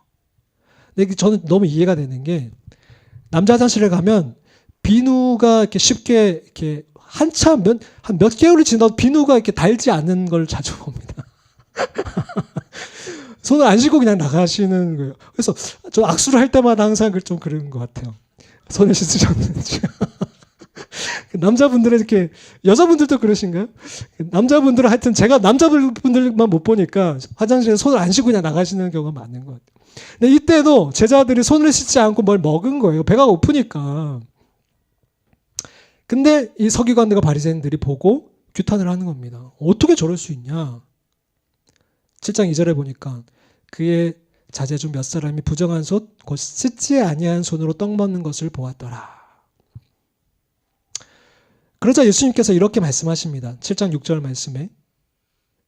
근데 저는 너무 이해가 되는 게, 남자 화장실에 가면 비누가 이렇게 쉽게 이렇게 한참 한 몇 개월이 지나도 비누가 이렇게 달지 않는 걸 자주 봅니다. 손을 안 씻고 그냥 나가시는 거예요. 그래서 저 악수를 할 때마다 항상 좀 그런 것 같아요. 손을 씻으셨는지. 남자분들은 이렇게, 여자분들도 그러신가요? 남자분들은 하여튼 제가 남자분들만 못 보니까 화장실에 손을 안 씻고 그냥 나가시는 경우가 많은 것 같아요. 근데 이때도 제자들이 손을 씻지 않고 뭘 먹은 거예요. 배가 고프니까. 근데 이 서기관들과 바리새인들이 보고 규탄을 하는 겁니다. 어떻게 저럴 수 있냐? 7장 2절에 보니까 그의 자제 중 몇 사람이 부정한 손, 곧 씻지 아니한 손으로 떡 먹는 것을 보았더라. 그러자 예수님께서 이렇게 말씀하십니다. 7장 6절 말씀에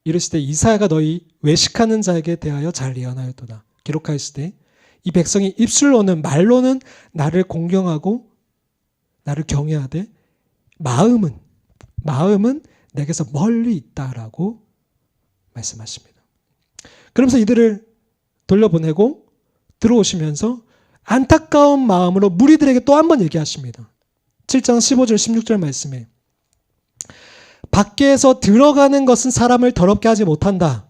이르시되 이사야가 너희 외식하는 자에게 대하여 잘 예언하였도다. 기록하였으되 이 백성이 입술로는, 말로는 나를 공경하고 나를 경외하되 마음은 내게서 멀리 있다라고 말씀하십니다. 그러면서 이들을 돌려보내고 들어오시면서 안타까운 마음으로 무리들에게 또 한 번 얘기하십니다. 7장 15절 16절 말씀에 밖에서 들어가는 것은 사람을 더럽게 하지 못한다.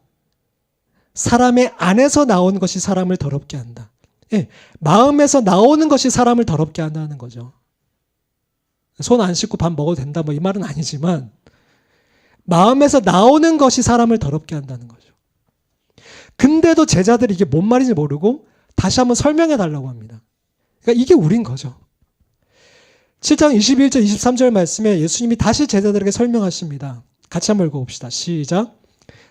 사람의 안에서 나오는 것이 사람을 더럽게 한다. 예, 마음에서 나오는 것이 사람을 더럽게 한다는 거죠. 손 안 씻고 밥 먹어도 된다 뭐 이 말은 아니지만 마음에서 나오는 것이 사람을 더럽게 한다는 거죠. 근데도 제자들이 이게 뭔 말인지 모르고 다시 한번 설명해 달라고 합니다. 그러니까 이게 우린 거죠. 7장 21절 23절 말씀에 예수님이 다시 제자들에게 설명하십니다. 같이 한번 읽어봅시다. 시작.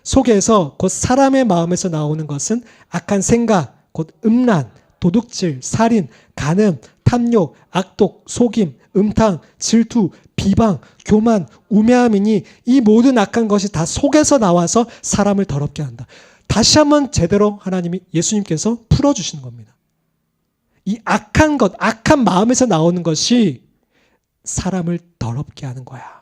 속에서 곧 사람의 마음에서 나오는 것은 악한 생각, 곧 음란, 도둑질, 살인, 간음, 탐욕, 악독, 속임, 음탕, 질투, 비방, 교만, 우매함이니 이 모든 악한 것이 다 속에서 나와서 사람을 더럽게 한다. 다시 한번 제대로 하나님이, 예수님께서 풀어주시는 겁니다. 이 악한 것, 악한 마음에서 나오는 것이 사람을 더럽게 하는 거야.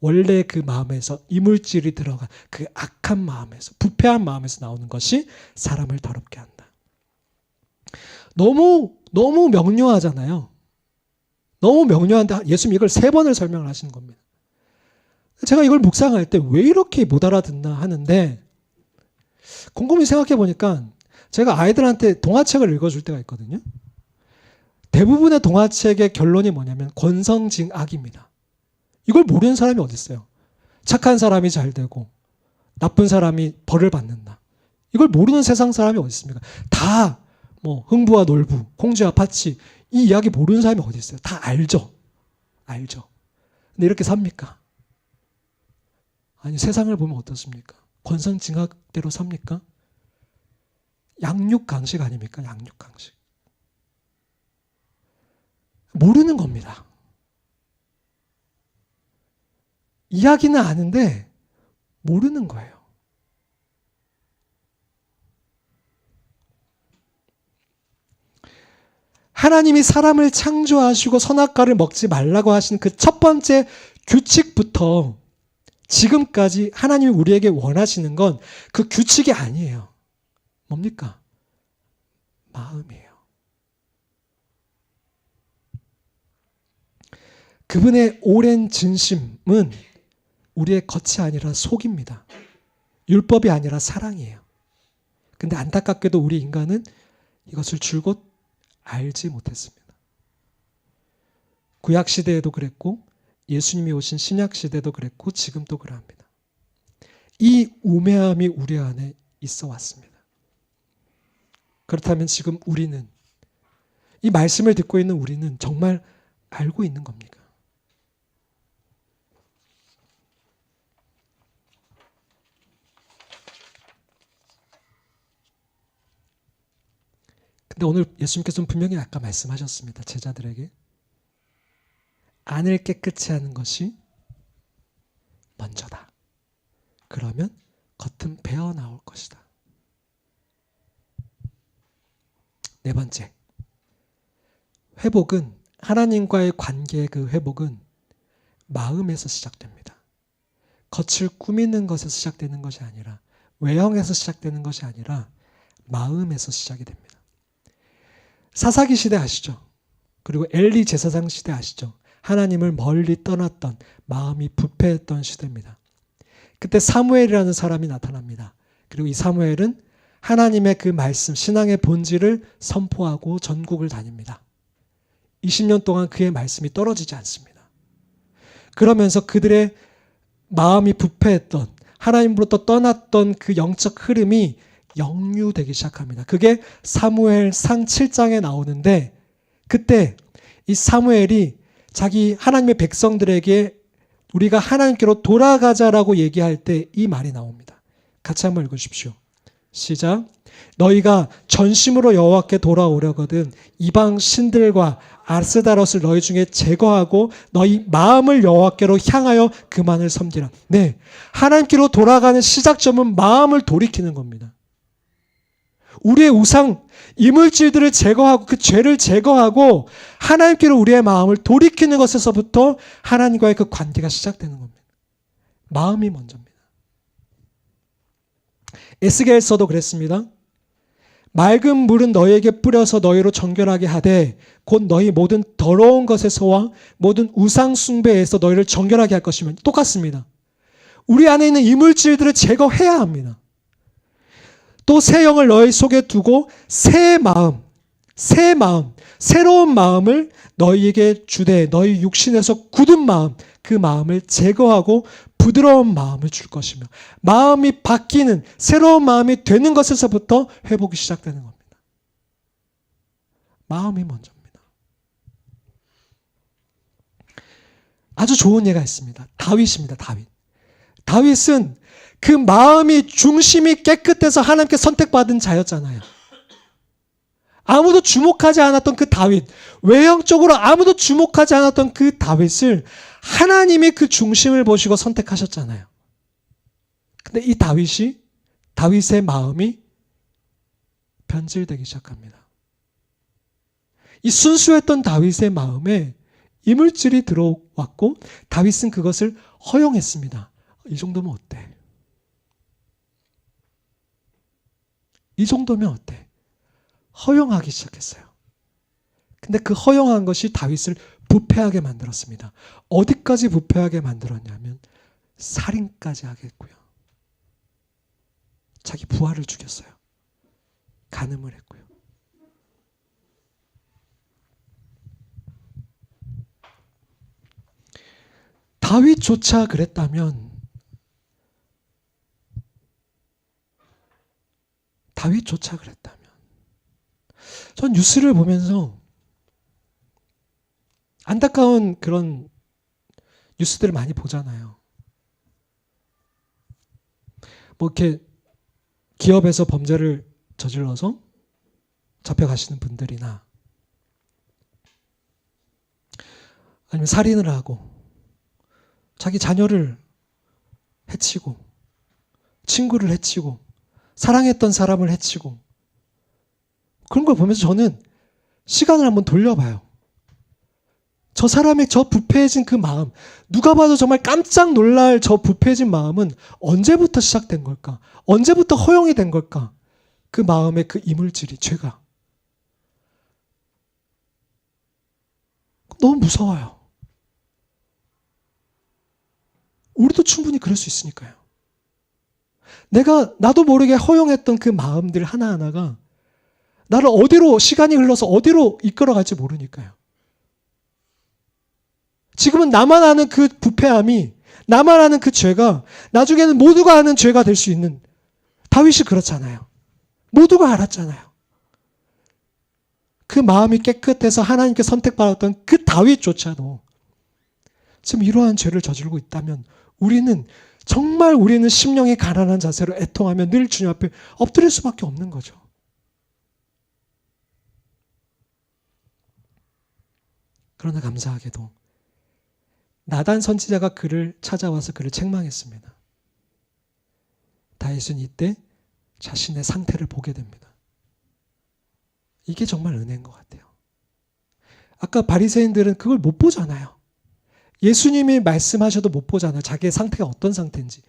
원래 그 마음에서 이물질이 들어간 그 악한 마음에서, 부패한 마음에서 나오는 것이 사람을 더럽게 한다. 너무 명료하잖아요. 너무 명료한데 예수님 이걸 3번을 설명을 하시는 겁니다. 제가 이걸 묵상할 때 왜 이렇게 못 알아듣나 하는데 곰곰이 생각해 보니까 제가 아이들한테 동화책을 읽어줄 때가 있거든요. 대부분의 동화책의 결론이 뭐냐면 권선징악입니다. 이걸 모르는 사람이 어디 있어요? 착한 사람이 잘 되고 나쁜 사람이 벌을 받는다. 이걸 모르는 세상 사람이 어디 있습니까? 다 뭐 흥부와 놀부, 공주와 파치 이 이야기 모르는 사람이 어디 있어요? 다 알죠. 알죠. 근데 이렇게 삽니까? 아니 세상을 보면 어떻습니까? 권선징악대로 삽니까? 양육강식 아닙니까? 양육강식. 모르는 겁니다. 이야기는 아는데 모르는 거예요. 하나님이 사람을 창조하시고 선악과를 먹지 말라고 하신 그 첫 번째 규칙부터 지금까지 하나님이 우리에게 원하시는 건 그 규칙이 아니에요. 뭡니까? 마음이에요. 그분의 오랜 진심은 우리의 겉이 아니라 속입니다. 율법이 아니라 사랑이에요. 근데 안타깝게도 우리 인간은 이것을 줄곧 알지 못했습니다. 구약 시대에도 그랬고 예수님이 오신 신약 시대도 그랬고 지금도 그러합니다. 이 우매함이 우리 안에 있어 왔습니다. 그렇다면 지금 우리는 이 말씀을 듣고 있는 우리는 정말 알고 있는 겁니까? 근데 오늘 예수님께서는 분명히 아까 말씀하셨습니다. 제자들에게 안을 깨끗이 하는 것이 먼저다. 그러면 겉은 배어 나올 것이다. 네 번째, 회복은 하나님과의 관계의 그 회복은 마음에서 시작됩니다. 겉을 꾸미는 것에서 시작되는 것이 아니라 외형에서 시작되는 것이 아니라 마음에서 시작이 됩니다. 사사기 시대 아시죠? 그리고 엘리 제사장 시대 아시죠? 하나님을 멀리 떠났던 마음이 부패했던 시대입니다. 그때 사무엘이라는 사람이 나타납니다. 그리고 이 사무엘은 하나님의 그 말씀, 신앙의 본질을 선포하고 전국을 다닙니다. 20년 동안 그의 말씀이 떨어지지 않습니다. 그러면서 그들의 마음이 부패했던 하나님으로부터 떠났던 그 영적 흐름이 역류되기 시작합니다. 그게 사무엘상 7장에 나오는데 그때 이 사무엘이 자기 하나님의 백성들에게 우리가 하나님께로 돌아가자라고 얘기할 때 이 말이 나옵니다. 같이 한번 읽으십시오. 시작. 너희가 전심으로 여호와께 돌아오려거든 이방 신들과 아스다롯을 너희 중에 제거하고 너희 마음을 여호와께로 향하여 그만을 섬기라. 네, 하나님께로 돌아가는 시작점은 마음을 돌이키는 겁니다. 우리의 우상, 이물질들을 제거하고 그 죄를 제거하고 하나님께로 우리의 마음을 돌이키는 것에서부터 하나님과의 그 관계가 시작되는 겁니다. 마음이 먼저입니다. 에스겔서도 그랬습니다. 맑은 물은 너희에게 뿌려서 너희로 정결하게 하되 곧 너희 모든 더러운 것에서와 모든 우상 숭배에서 너희를 정결하게 할 것이면 똑같습니다. 우리 안에 있는 이물질들을 제거해야 합니다. 또 새 영을 너희 속에 두고 새 마음, 새로운 마음을 너희에게 주되 너희 육신에서 굳은 마음, 그 마음을 제거하고 부드러운 마음을 줄 것이며 마음이 바뀌는 새로운 마음이 되는 것에서부터 회복이 시작되는 겁니다. 마음이 먼저입니다. 아주 좋은 예가 있습니다. 다윗입니다. 다윗은 그 마음이 중심이 깨끗해서 하나님께 선택받은 자였잖아요. 아무도 주목하지 않았던 그 다윗, 외형적으로 아무도 주목하지 않았던 그 다윗을 하나님이 그 중심을 보시고 선택하셨잖아요. 근데 이 다윗의 마음이 변질되기 시작합니다. 이 순수했던 다윗의 마음에 이물질이 들어왔고 다윗은 그것을 허용했습니다. 이 정도면 어때? 이 정도면 어때? 허용하기 시작했어요. 근데 그 허용한 것이 다윗을 부패하게 만들었습니다. 어디까지 부패하게 만들었냐면 살인까지 하게 했고요. 자기 부하를 죽였어요. 간음을 했고요. 다윗조차 그랬다면 전 뉴스를 보면서 안타까운 그런 뉴스들을 많이 보잖아요. 뭐 이렇게 기업에서 범죄를 저질러서 잡혀가시는 분들이나 아니면 살인을 하고 자기 자녀를 해치고 친구를 해치고 사랑했던 사람을 해치고 그런 걸 보면서 저는 시간을 한번 돌려봐요. 저 사람의 저 부패해진 그 마음, 누가 봐도 정말 깜짝 놀랄 저 부패해진 마음은 언제부터 시작된 걸까? 언제부터 허용이 된 걸까? 그 마음의 그 이물질이, 죄가. 너무 무서워요. 우리도 충분히 그럴 수 있으니까요. 나도 모르게 허용했던 그 마음들 하나하나가 나를 어디로, 시간이 흘러서 어디로 이끌어갈지 모르니까요. 지금은 나만 아는 그 부패함이, 나만 아는 그 죄가 나중에는 모두가 아는 죄가 될 수 있는, 다윗이 그렇잖아요. 모두가 알았잖아요. 그 마음이 깨끗해서 하나님께 선택받았던 그 다윗조차도 지금 이러한 죄를 저지르고 있다면 우리는 심령이 가난한 자세로 애통하며 늘 주님 앞에 엎드릴 수밖에 없는 거죠. 그러나 감사하게도 나단 선지자가 그를 찾아와서 그를 책망했습니다. 다윗은 이때 자신의 상태를 보게 됩니다. 이게 정말 은혜인 것 같아요. 아까 바리새인들은 그걸 못 보잖아요. 예수님이 말씀하셔도 못 보잖아요. 자기의 상태가 어떤 상태인지.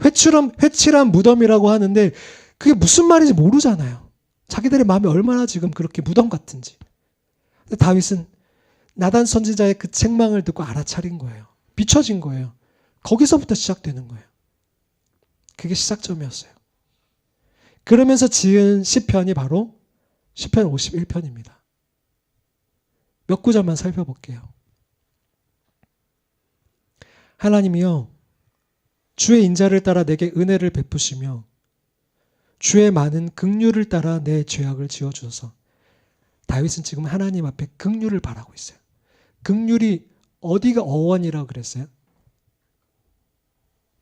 회칠한 무덤이라고 하는데 그게 무슨 말인지 모르잖아요. 자기들의 마음이 얼마나 지금 그렇게 무덤 같은지. 근데 다윗은 나단 선지자의 그 책망을 듣고 알아차린 거예요. 비춰진 거예요. 거기서부터 시작되는 거예요. 그게 시작점이었어요. 그러면서 지은 시편이 바로 시편 51편입니다. 몇 구절만 살펴볼게요. 하나님이여 주의 인자를 따라 내게 은혜를 베푸시며 주의 많은 긍휼을 따라 내 죄악을 지어주소서. 다윗은 지금 하나님 앞에 긍휼을 바라고 있어요. 긍휼이 어디가 어원이라고 그랬어요?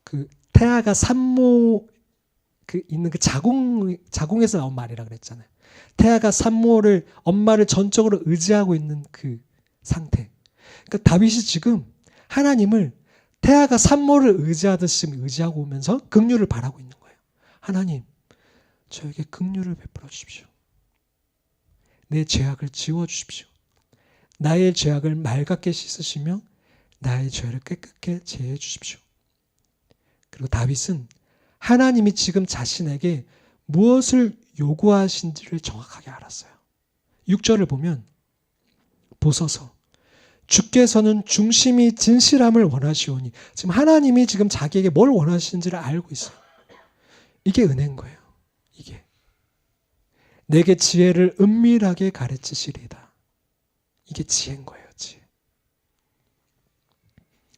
그 태아가 산모 있는 그 자궁에서 나온 말이라 그랬잖아요. 태아가 산모를 엄마를 전적으로 의지하고 있는 그 상태. 그러니까 다윗이 지금 하나님을 태아가 산모를 의지하듯이 의지하고 오면서 긍휼을 바라고 있는 거예요. 하나님, 저에게 긍휼을 베풀어 주십시오. 내 죄악을 지워 주십시오. 나의 죄악을 맑게 씻으시며 나의 죄를 깨끗게 제해 주십시오. 그리고 다윗은 하나님이 지금 자신에게 무엇을 요구하신지를 정확하게 알았어요. 6절을 보면 보소서 주께서는 중심이 진실함을 원하시오니, 지금 하나님이 지금 자기에게 뭘 원하시는지를 알고 있어요. 이게 은혜인 거예요. 이게 내게 지혜를 은밀하게 가르치시리이다. 이게 지혜인 거예요. 지혜.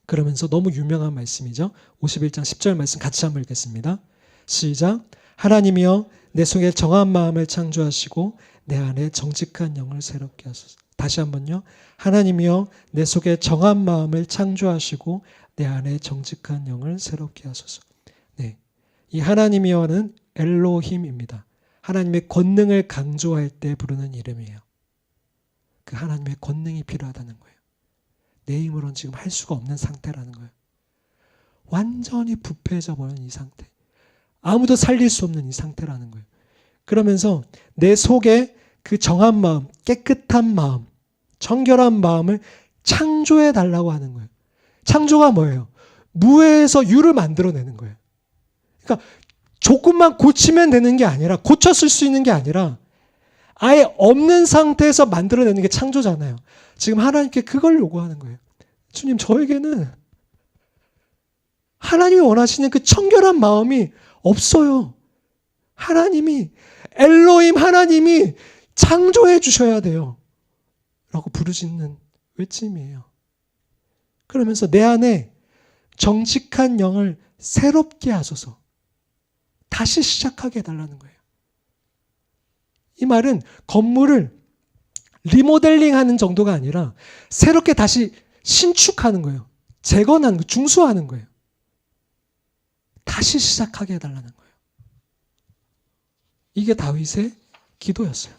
그러면서 너무 유명한 말씀이죠. 51장 10절 말씀 같이 한번 읽겠습니다. 시작. 하나님이여 내 속에 정한 마음을 창조하시고 내 안에 정직한 영을 새롭게 하소서. 다시 한번요. 하나님이여 내 속에 정한 마음을 창조하시고 내 안에 정직한 영을 새롭게 하소서. 네, 이 하나님이여는 엘로힘입니다. 하나님의 권능을 강조할 때 부르는 이름이에요. 그 하나님의 권능이 필요하다는 거예요. 내 힘으로는 지금 할 수가 없는 상태라는 거예요. 완전히 부패해져 버린 이 상태. 아무도 살릴 수 없는 이 상태라는 거예요. 그러면서 내 속에 그 정한 마음, 깨끗한 마음, 청결한 마음을 창조해 달라고 하는 거예요. 창조가 뭐예요? 무에서 유를 만들어내는 거예요. 그러니까 조금만 고치면 되는 게 아니라, 고쳤을 수 있는 게 아니라 아예 없는 상태에서 만들어내는 게 창조잖아요. 지금 하나님께 그걸 요구하는 거예요. 주님, 저에게는 하나님이 원하시는 그 청결한 마음이 없어요. 하나님이, 엘로힘 하나님이 창조해 주셔야 돼요. 라고 부르짖는 외침이에요. 그러면서 내 안에 정직한 영을 새롭게 하소서. 다시 시작하게 해달라는 거예요. 이 말은 건물을 리모델링하는 정도가 아니라 새롭게 다시 신축하는 거예요. 재건하는 거, 중수하는 거예요. 다시 시작하게 해달라는 거예요. 이게 다윗의 기도였어요.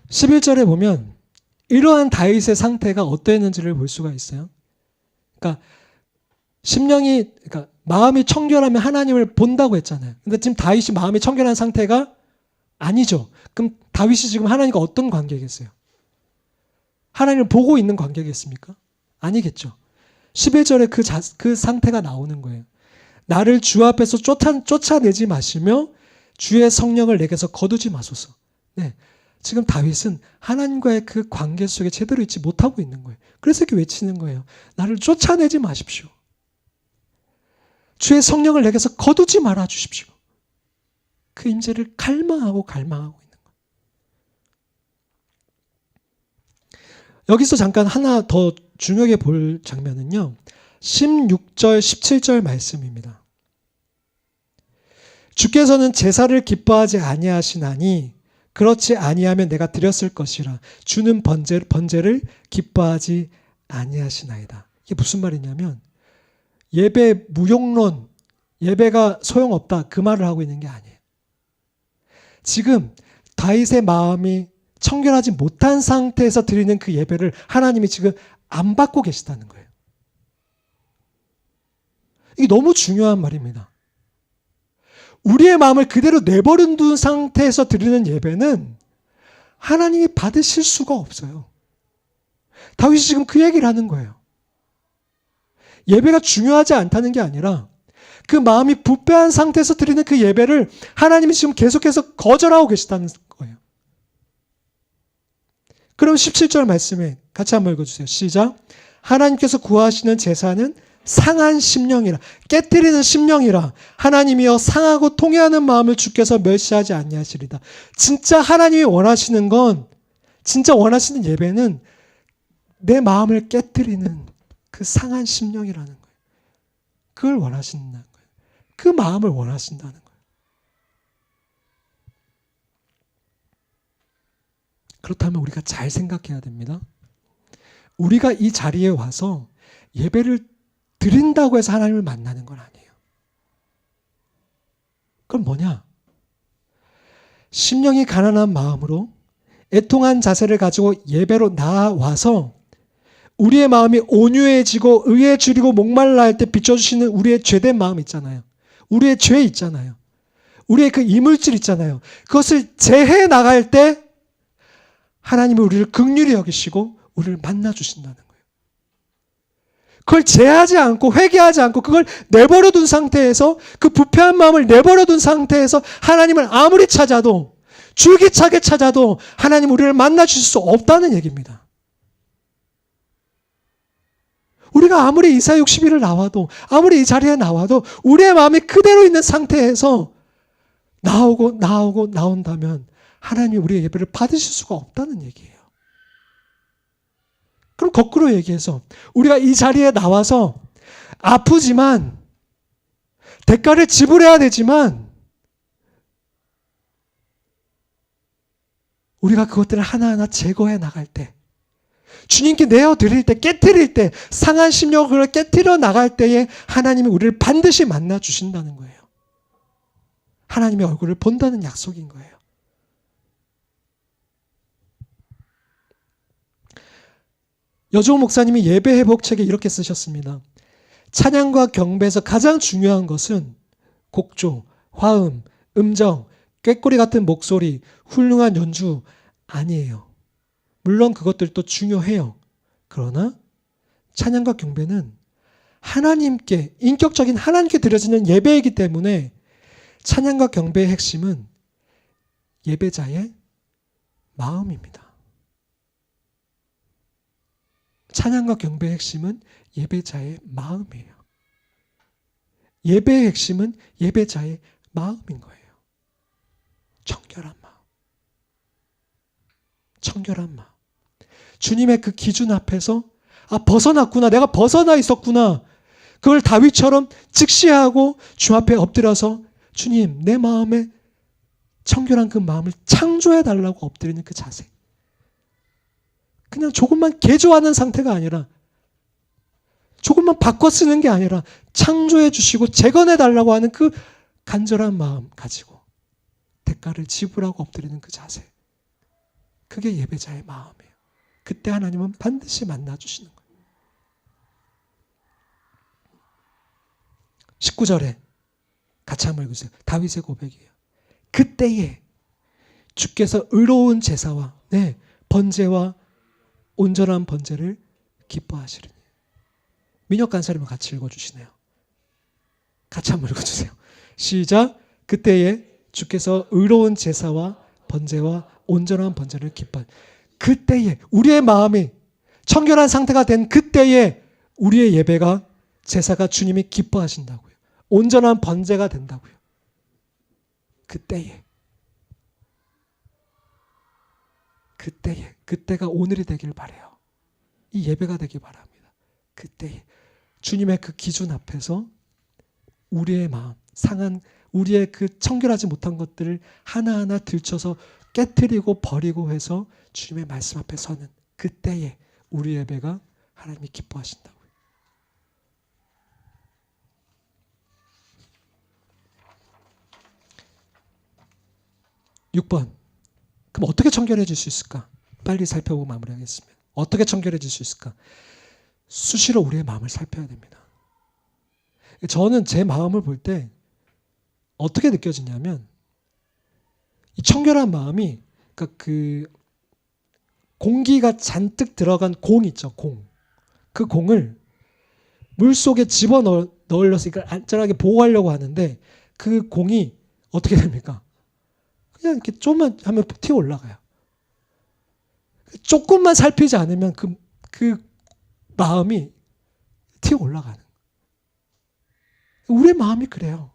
11절에 보면 이러한 다윗의 상태가 어떠했는지를 볼 수가 있어요. 그러니까 그러니까 마음이 청결하면 하나님을 본다고 했잖아요. 근데 지금 다윗이 마음이 청결한 상태가 아니죠. 그럼 다윗이 지금 하나님과 어떤 관계겠어요? 하나님을 보고 있는 관계겠습니까? 아니겠죠. 11절에 그 상태가 나오는 거예요. 나를 주 앞에서 쫓아내지 마시며 주의 성령을 내게서 거두지 마소서. 네, 지금 다윗은 하나님과의 그 관계 속에 제대로 있지 못하고 있는 거예요. 그래서 이렇게 외치는 거예요. 나를 쫓아내지 마십시오. 주의 성령을 내게서 거두지 말아 주십시오. 그 임재를 갈망하고 있는 거예요. 여기서 잠깐 하나 더 중요하게 볼 장면은요. 16절, 17절 말씀입니다. 주께서는 제사를 기뻐하지 아니하시나니 그렇지 아니하면 내가 드렸을 것이라. 주는 번제를 기뻐하지 아니하시나이다. 이게 무슨 말이냐면 예배 무용론, 예배가 소용없다 그 말을 하고 있는 게 아니에요. 지금 다윗의 마음이 청결하지 못한 상태에서 드리는 그 예배를 하나님이 지금 안 받고 계시다는 거예요. 이게 너무 중요한 말입니다. 우리의 마음을 그대로 내버려 둔 상태에서 드리는 예배는 하나님이 받으실 수가 없어요. 다윗이 지금 그 얘기를 하는 거예요. 예배가 중요하지 않다는 게 아니라 그 마음이 부패한 상태에서 드리는 그 예배를 하나님이 지금 계속해서 거절하고 계시다는 거예요. 그럼 17절 말씀에 같이 한번 읽어주세요. 시작. 하나님께서 구하시는 제사는 상한 심령이라. 깨뜨리는 심령이라. 하나님이여 상하고 통회하는 마음을 주께서 멸시하지 아니하시리다. 진짜 하나님이 원하시는 건, 진짜 원하시는 예배는 내 마음을 깨뜨리는 그 상한 심령이라는 거예요. 그걸 원하신다는 거예요. 그 마음을 원하신다는 거예요. 그렇다면 우리가 잘 생각해야 됩니다. 우리가 이 자리에 와서 예배를 드린다고 해서 하나님을 만나는 건 아니에요. 그럼 뭐냐? 심령이 가난한 마음으로 애통한 자세를 가지고 예배로 나와서 우리의 마음이 온유해지고 의에 줄이고 목말라 할 때 비춰주시는 우리의 죄된 마음 있잖아요. 우리의 죄 있잖아요. 우리의 그 이물질 있잖아요. 그것을 제해 나갈 때 하나님이 우리를 긍휼히 여기시고 우리를 만나주신다는 거예요. 그걸 제하지 않고 회개하지 않고 그걸 내버려둔 상태에서 그 부패한 마음을 내버려둔 상태에서 하나님을 아무리 찾아도 줄기차게 찾아도 하나님 우리를 만나주실 수 없다는 얘기입니다. 우리가 아무리 이사야 61을 나와도 아무리 이 자리에 나와도 우리의 마음이 그대로 있는 상태에서 나온다면 하나님이 우리의 예배를 받으실 수가 없다는 얘기예요. 그럼 거꾸로 얘기해서 우리가 이 자리에 나와서 아프지만 대가를 지불해야 되지만 우리가 그것들을 하나하나 제거해 나갈 때 주님께 내어드릴 때 깨트릴 때 상한 심령을 깨트려 나갈 때에 하나님이 우리를 반드시 만나 주신다는 거예요. 하나님의 얼굴을 본다는 약속인 거예요. 여종호 목사님이 예배 회복책에 이렇게 쓰셨습니다. 찬양과 경배에서 가장 중요한 것은 곡조, 화음, 음정, 꾀꼬리 같은 목소리, 훌륭한 연주 아니에요. 물론 그것들도 중요해요. 그러나 찬양과 경배는 하나님께, 인격적인 하나님께 드려지는 예배이기 때문에 찬양과 경배의 핵심은 예배자의 마음입니다. 찬양과 경배의 핵심은 예배자의 마음이에요. 예배의 핵심은 예배자의 마음인 거예요. 청결한 마음. 청결한 마음. 주님의 그 기준 앞에서 벗어났구나. 내가 벗어나 있었구나. 그걸 다윗처럼 직시하고 주 앞에 엎드려서 주님, 내 마음에 청결한 그 마음을 창조해달라고 엎드리는 그 자세. 그냥 조금만 개조하는 상태가 아니라, 조금만 바꿔 쓰는 게 아니라 창조해 주시고 재건해달라고 하는 그 간절한 마음 가지고 대가를 지불하고 엎드리는 그 자세. 그게 예배자의 마음이에요. 그때 하나님은 반드시 만나주시는 거예요. 19절에 같이 한번 읽으세요. 다윗의 고백이에요. 그때에 주께서 의로운 제사와 번제와 온전한 번제를 기뻐하시리니. 민혁 간사님은 같이 읽어주시네요. 같이 한번 읽어주세요. 시작. 그때에 주께서 의로운 제사와 번제와 온전한 번제를 기뻐하시리니. 그때에 우리의 마음이 청결한 상태가 된 그때에 우리의 예배가 제사가 주님이 기뻐하신다고요. 온전한 번제가 된다고요. 그때가 오늘이 되길 바라요. 이 예배가 되길 바랍니다. 그때에 주님의 그 기준 앞에서 우리의 마음, 상한 우리의 그 청결하지 못한 것들을 하나하나 들춰서 깨트리고 버리고 해서 주님의 말씀 앞에 서는 그때에 우리 예배가 하나님이 기뻐하신다고요. 6번. 그럼 어떻게 청결해질 수 있을까? 빨리 살펴보고 마무리하겠습니다. 어떻게 청결해질 수 있을까? 수시로 우리의 마음을 살펴야 됩니다. 저는 제 마음을 볼 때 어떻게 느껴지냐면 이 청결한 마음이 그러니까 그 공기가 잔뜩 들어간 공 있죠. 공. 그 공을 물속에 집어넣으려서 이걸 안전하게 보호하려고 하는데 그 공이 어떻게 됩니까? 그냥 이렇게 좀만 하면 튀어 올라가요. 조금만 살피지 않으면 그 마음이 튀어 올라가는. 우리의 마음이 그래요.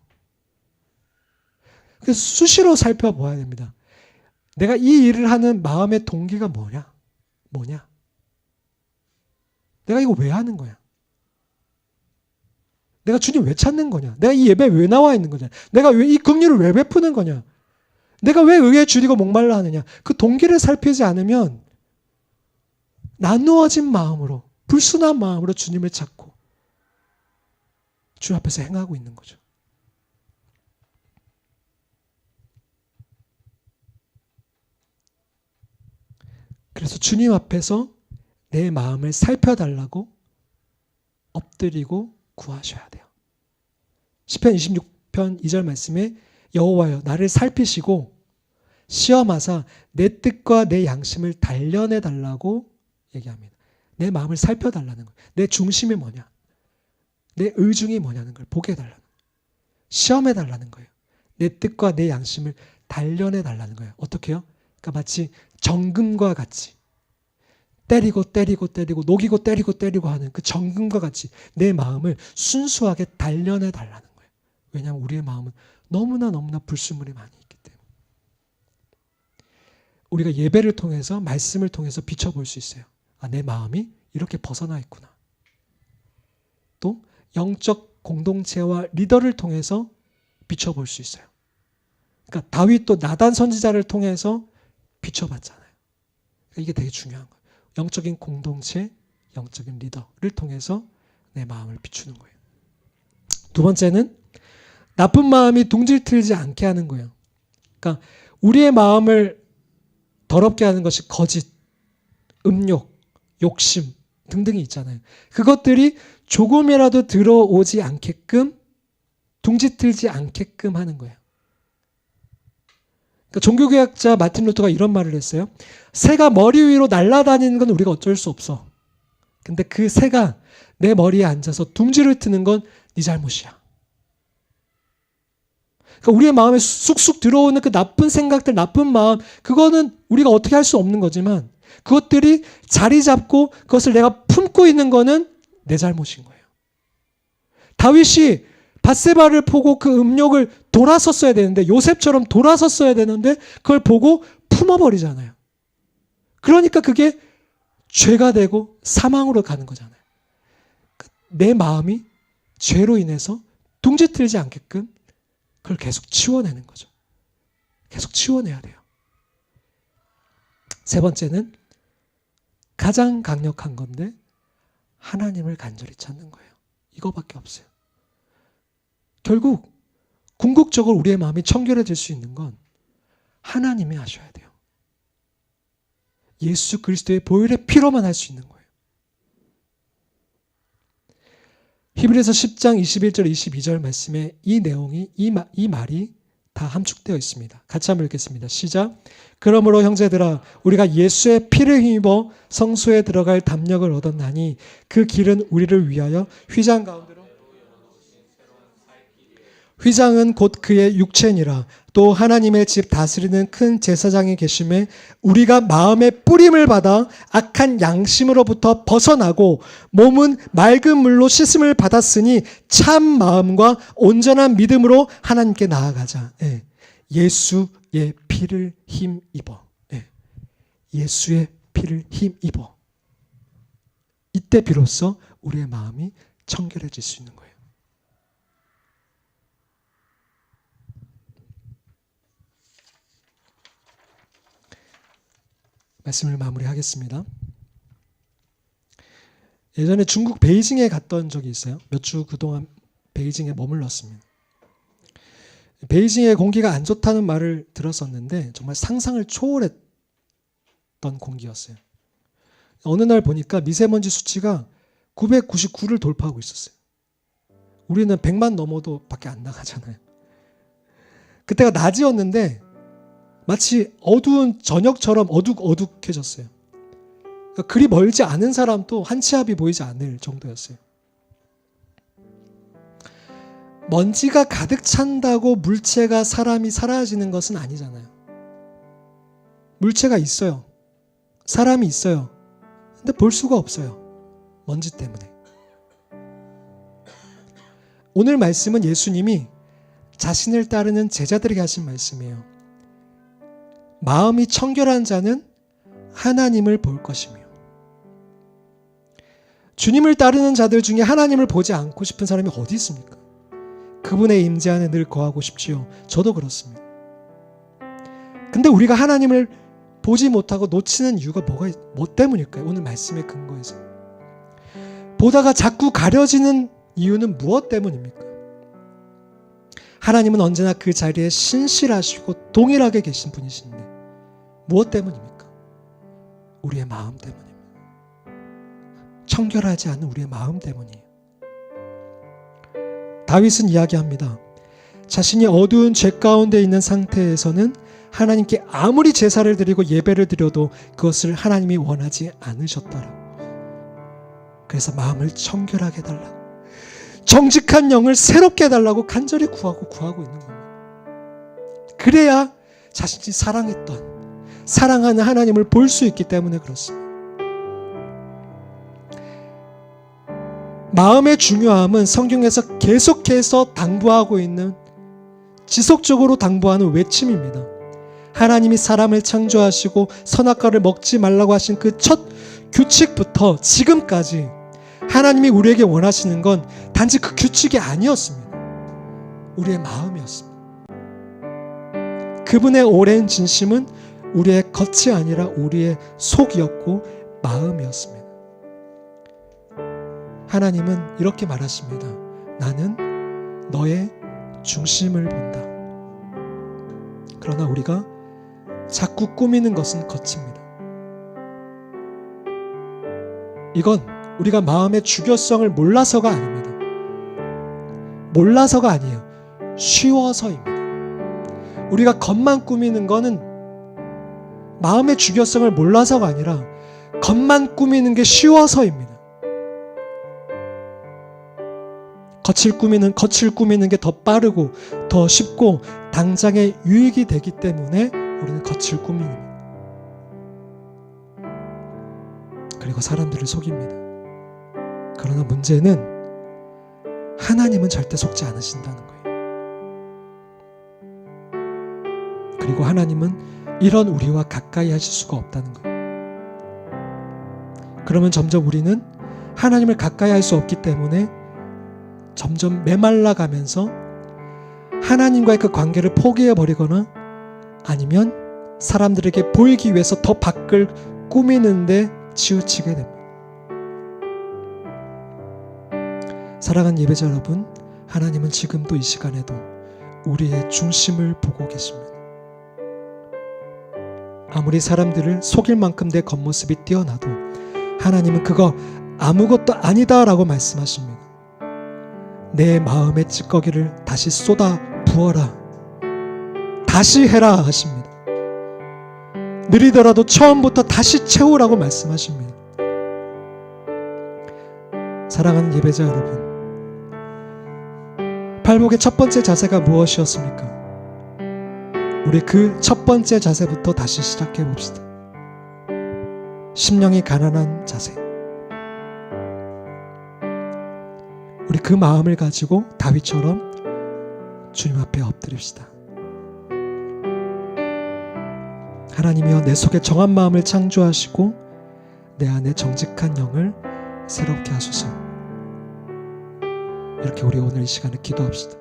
그래서 수시로 살펴봐야 됩니다. 내가 이 일을 하는 마음의 동기가 뭐냐? 내가 이거 왜 하는 거야? 내가 주님 왜 찾는 거냐? 내가 이 예배에 왜 나와 있는 거냐? 내가 왜 이 긍휼을 왜 베푸는 거냐? 내가 왜 의에 줄이고 목말라 하느냐? 그 동기를 살피지 않으면 나누어진 마음으로, 불순한 마음으로 주님을 찾고 주 앞에서 행하고 있는 거죠. 그래서 주님 앞에서 내 마음을 살펴달라고 엎드리고 구하셔야 돼요. 시편 26편 2절 말씀에 여호와여 나를 살피시고 시험하사 내 뜻과 내 양심을 단련해 달라고 얘기합니다. 내 마음을 살펴달라는 거예요. 내 중심이 뭐냐? 내 의중이 뭐냐는 걸 보게 해달라는 거예요. 시험해 달라는 거예요. 내 뜻과 내 양심을 단련해 달라는 거예요. 어떻게 해요? 그러니까 마치 정금과 같이 때리고 녹이고 때리고 하는 그 정금과 같이 내 마음을 순수하게 단련해 달라는 거예요. 왜냐하면 우리의 마음은 너무나 불순물이 많이 있기 때문에. 우리가 예배를 통해서 말씀을 통해서 비춰볼 수 있어요. 내 마음이 이렇게 벗어나 있구나. 또 영적 공동체와 리더를 통해서 비춰볼 수 있어요. 그러니까 다윗도 나단 선지자를 통해서 비춰봤잖아요. 그러니까 이게 되게 중요한 거예요. 영적인 공동체, 영적인 리더를 통해서 내 마음을 비추는 거예요. 두 번째는 나쁜 마음이 둥질 틀지 않게 하는 거예요. 그러니까 우리의 마음을 더럽게 하는 것이 거짓, 음욕, 욕심 등등이 있잖아요. 그것들이 조금이라도 들어오지 않게끔, 둥지 틀지 않게끔 하는 거예요. 그러니까 종교개혁자 마틴 루터가 이런 말을 했어요. 새가 머리 위로 날아다니는 건 우리가 어쩔 수 없어. 근데 그 새가 내 머리에 앉아서 둥지를 트는 건 네 잘못이야. 그러니까 우리의 마음에 쑥쑥 들어오는 그 나쁜 생각들, 나쁜 마음, 그거는 우리가 어떻게 할 수 없는 거지만 그것들이 자리 잡고 그것을 내가 품고 있는 거는 내 잘못인 거예요. 다윗이 밧세바를 보고 그 음욕을 돌아섰어야 되는데, 요셉처럼 돌아섰어야 되는데 그걸 보고 품어버리잖아요. 그러니까 그게 죄가 되고 사망으로 가는 거잖아요. 내 마음이 죄로 인해서 둥지틀지 않게끔 그걸 계속 치워내는 거죠. 계속 치워내야 돼요. 세 번째는 가장 강력한 건데 하나님을 간절히 찾는 거예요. 이거밖에 없어요. 결국 궁극적으로 우리의 마음이 청결해질 수 있는 건 하나님이 하셔야 돼요. 예수 그리스도의 보혈의 피로만 할 수 있는 거예요. 히브리서 10장 21절 22절 말씀에 이 내용이 이 말이 다 함축되어 있습니다. 같이 한번 읽겠습니다. 시작. 그러므로 형제들아 우리가 예수의 피를 힘입어 성소에 들어갈 담력을 얻었나니 그 길은 우리를 위하여 휘장 가운데로 휘장은 곧 그의 육체니라. 또 하나님의 집 다스리는 큰 제사장이 계심에 우리가 마음의 뿌림을 받아 악한 양심으로부터 벗어나고 몸은 맑은 물로 씻음을 받았으니 참 마음과 온전한 믿음으로 하나님께 나아가자. 예. 예수의 피를 힘입어. 예. 예수의 피를 힘입어. 이때 비로소 우리의 마음이 청결해질 수 있는 거예요. 말씀을 마무리하겠습니다. 예전에 중국 베이징에 갔던 적이 있어요. 몇 주 그동안 베이징에 머물렀습니다. 베이징의 공기가 안 좋다는 말을 들었었는데 정말 상상을 초월했던 공기였어요. 어느 날 보니까 미세먼지 수치가 999를 돌파하고 있었어요. 우리는 100만 넘어도 밖에 안 나가잖아요. 그때가 낮이었는데 마치 어두운 저녁처럼 어둑어둑해졌어요. 그러니까 그리 멀지 않은 사람도 한 치 앞이 보이지 않을 정도였어요. 먼지가 가득 찬다고 물체가 사람이 사라지는 것은 아니잖아요. 물체가 있어요. 사람이 있어요. 근데 볼 수가 없어요. 먼지 때문에. 오늘 말씀은 예수님이 자신을 따르는 제자들에게 하신 말씀이에요. 마음이 청결한 자는 하나님을 볼 것이며 주님을 따르는 자들 중에 하나님을 보지 않고 싶은 사람이 어디 있습니까? 그분의 임재 안에 늘 거하고 싶지요. 저도 그렇습니다. 근데 우리가 하나님을 보지 못하고 놓치는 이유가 뭐 때문일까요? 오늘 말씀의 근거에서 보다가 자꾸 가려지는 이유는 무엇 때문입니까? 하나님은 언제나 그 자리에 신실하시고 동일하게 계신 분이신데 무엇 때문입니까? 우리의 마음 때문입니다. 청결하지 않은 우리의 마음 때문이에요. 다윗은 이야기합니다. 자신이 어두운 죄 가운데 있는 상태에서는 하나님께 아무리 제사를 드리고 예배를 드려도 그것을 하나님이 원하지 않으셨더라고. 그래서 마음을 청결하게 해달라고, 정직한 영을 새롭게 해달라고 간절히 구하고 있는 겁니다. 그래야 자신이 사랑하는 하나님을 볼 수 있기 때문에 그렇습니다. 마음의 중요함은 성경에서 계속해서 당부하고 있는, 지속적으로 당부하는 외침입니다. 하나님이 사람을 창조하시고 선악과를 먹지 말라고 하신 그 첫 규칙부터 지금까지 하나님이 우리에게 원하시는 건 단지 그 규칙이 아니었습니다. 우리의 마음이었습니다. 그분의 오랜 진심은 우리의 겉이 아니라 우리의 속이었고 마음이었습니다. 하나님은 이렇게 말하십니다. 나는 너의 중심을 본다. 그러나 우리가 자꾸 꾸미는 것은 겉입니다. 이건 우리가 마음의 주교성을 몰라서가 아닙니다. 몰라서가 아니에요. 쉬워서입니다. 우리가 겉만 꾸미는 거는 마음의 주교성을 몰라서가 아니라 겉만 꾸미는 게 쉬워서입니다. 겉을 꾸미는 게 더 빠르고 더 쉽고 당장의 유익이 되기 때문에 우리는 겉을 꾸밉니다. 그리고 사람들을 속입니다. 그러나 문제는 하나님은 절대 속지 않으신다는 거예요. 그리고 하나님은 이런 우리와 가까이 하실 수가 없다는 거예요. 그러면 점점 우리는 하나님을 가까이 할 수 없기 때문에 점점 메말라 가면서 하나님과의 그 관계를 포기해 버리거나 아니면 사람들에게 보이기 위해서 더 밖을 꾸미는데 치우치게 됩니다. 사랑하는 예배자 여러분, 하나님은 지금도 이 시간에도 우리의 중심을 보고 계십니다. 아무리 사람들을 속일 만큼 내 겉모습이 뛰어나도 하나님은 그거 아무것도 아니다 라고 말씀하십니다. 내 마음의 찌꺼기를 다시 쏟아 부어라, 다시 해라 하십니다. 느리더라도 처음부터 다시 채우라고 말씀하십니다. 사랑하는 예배자 여러분, 팔복의 첫 번째 자세가 무엇이었습니까? 우리 그 첫 번째 자세부터 다시 시작해 봅시다. 심령이 가난한 자세. 우리 그 마음을 가지고 다윗처럼 주님 앞에 엎드립시다. 하나님이여, 내 속에 정한 마음을 창조하시고 내 안에 정직한 영을 새롭게 하소서. 이렇게 우리 오늘 이 시간에 기도합시다.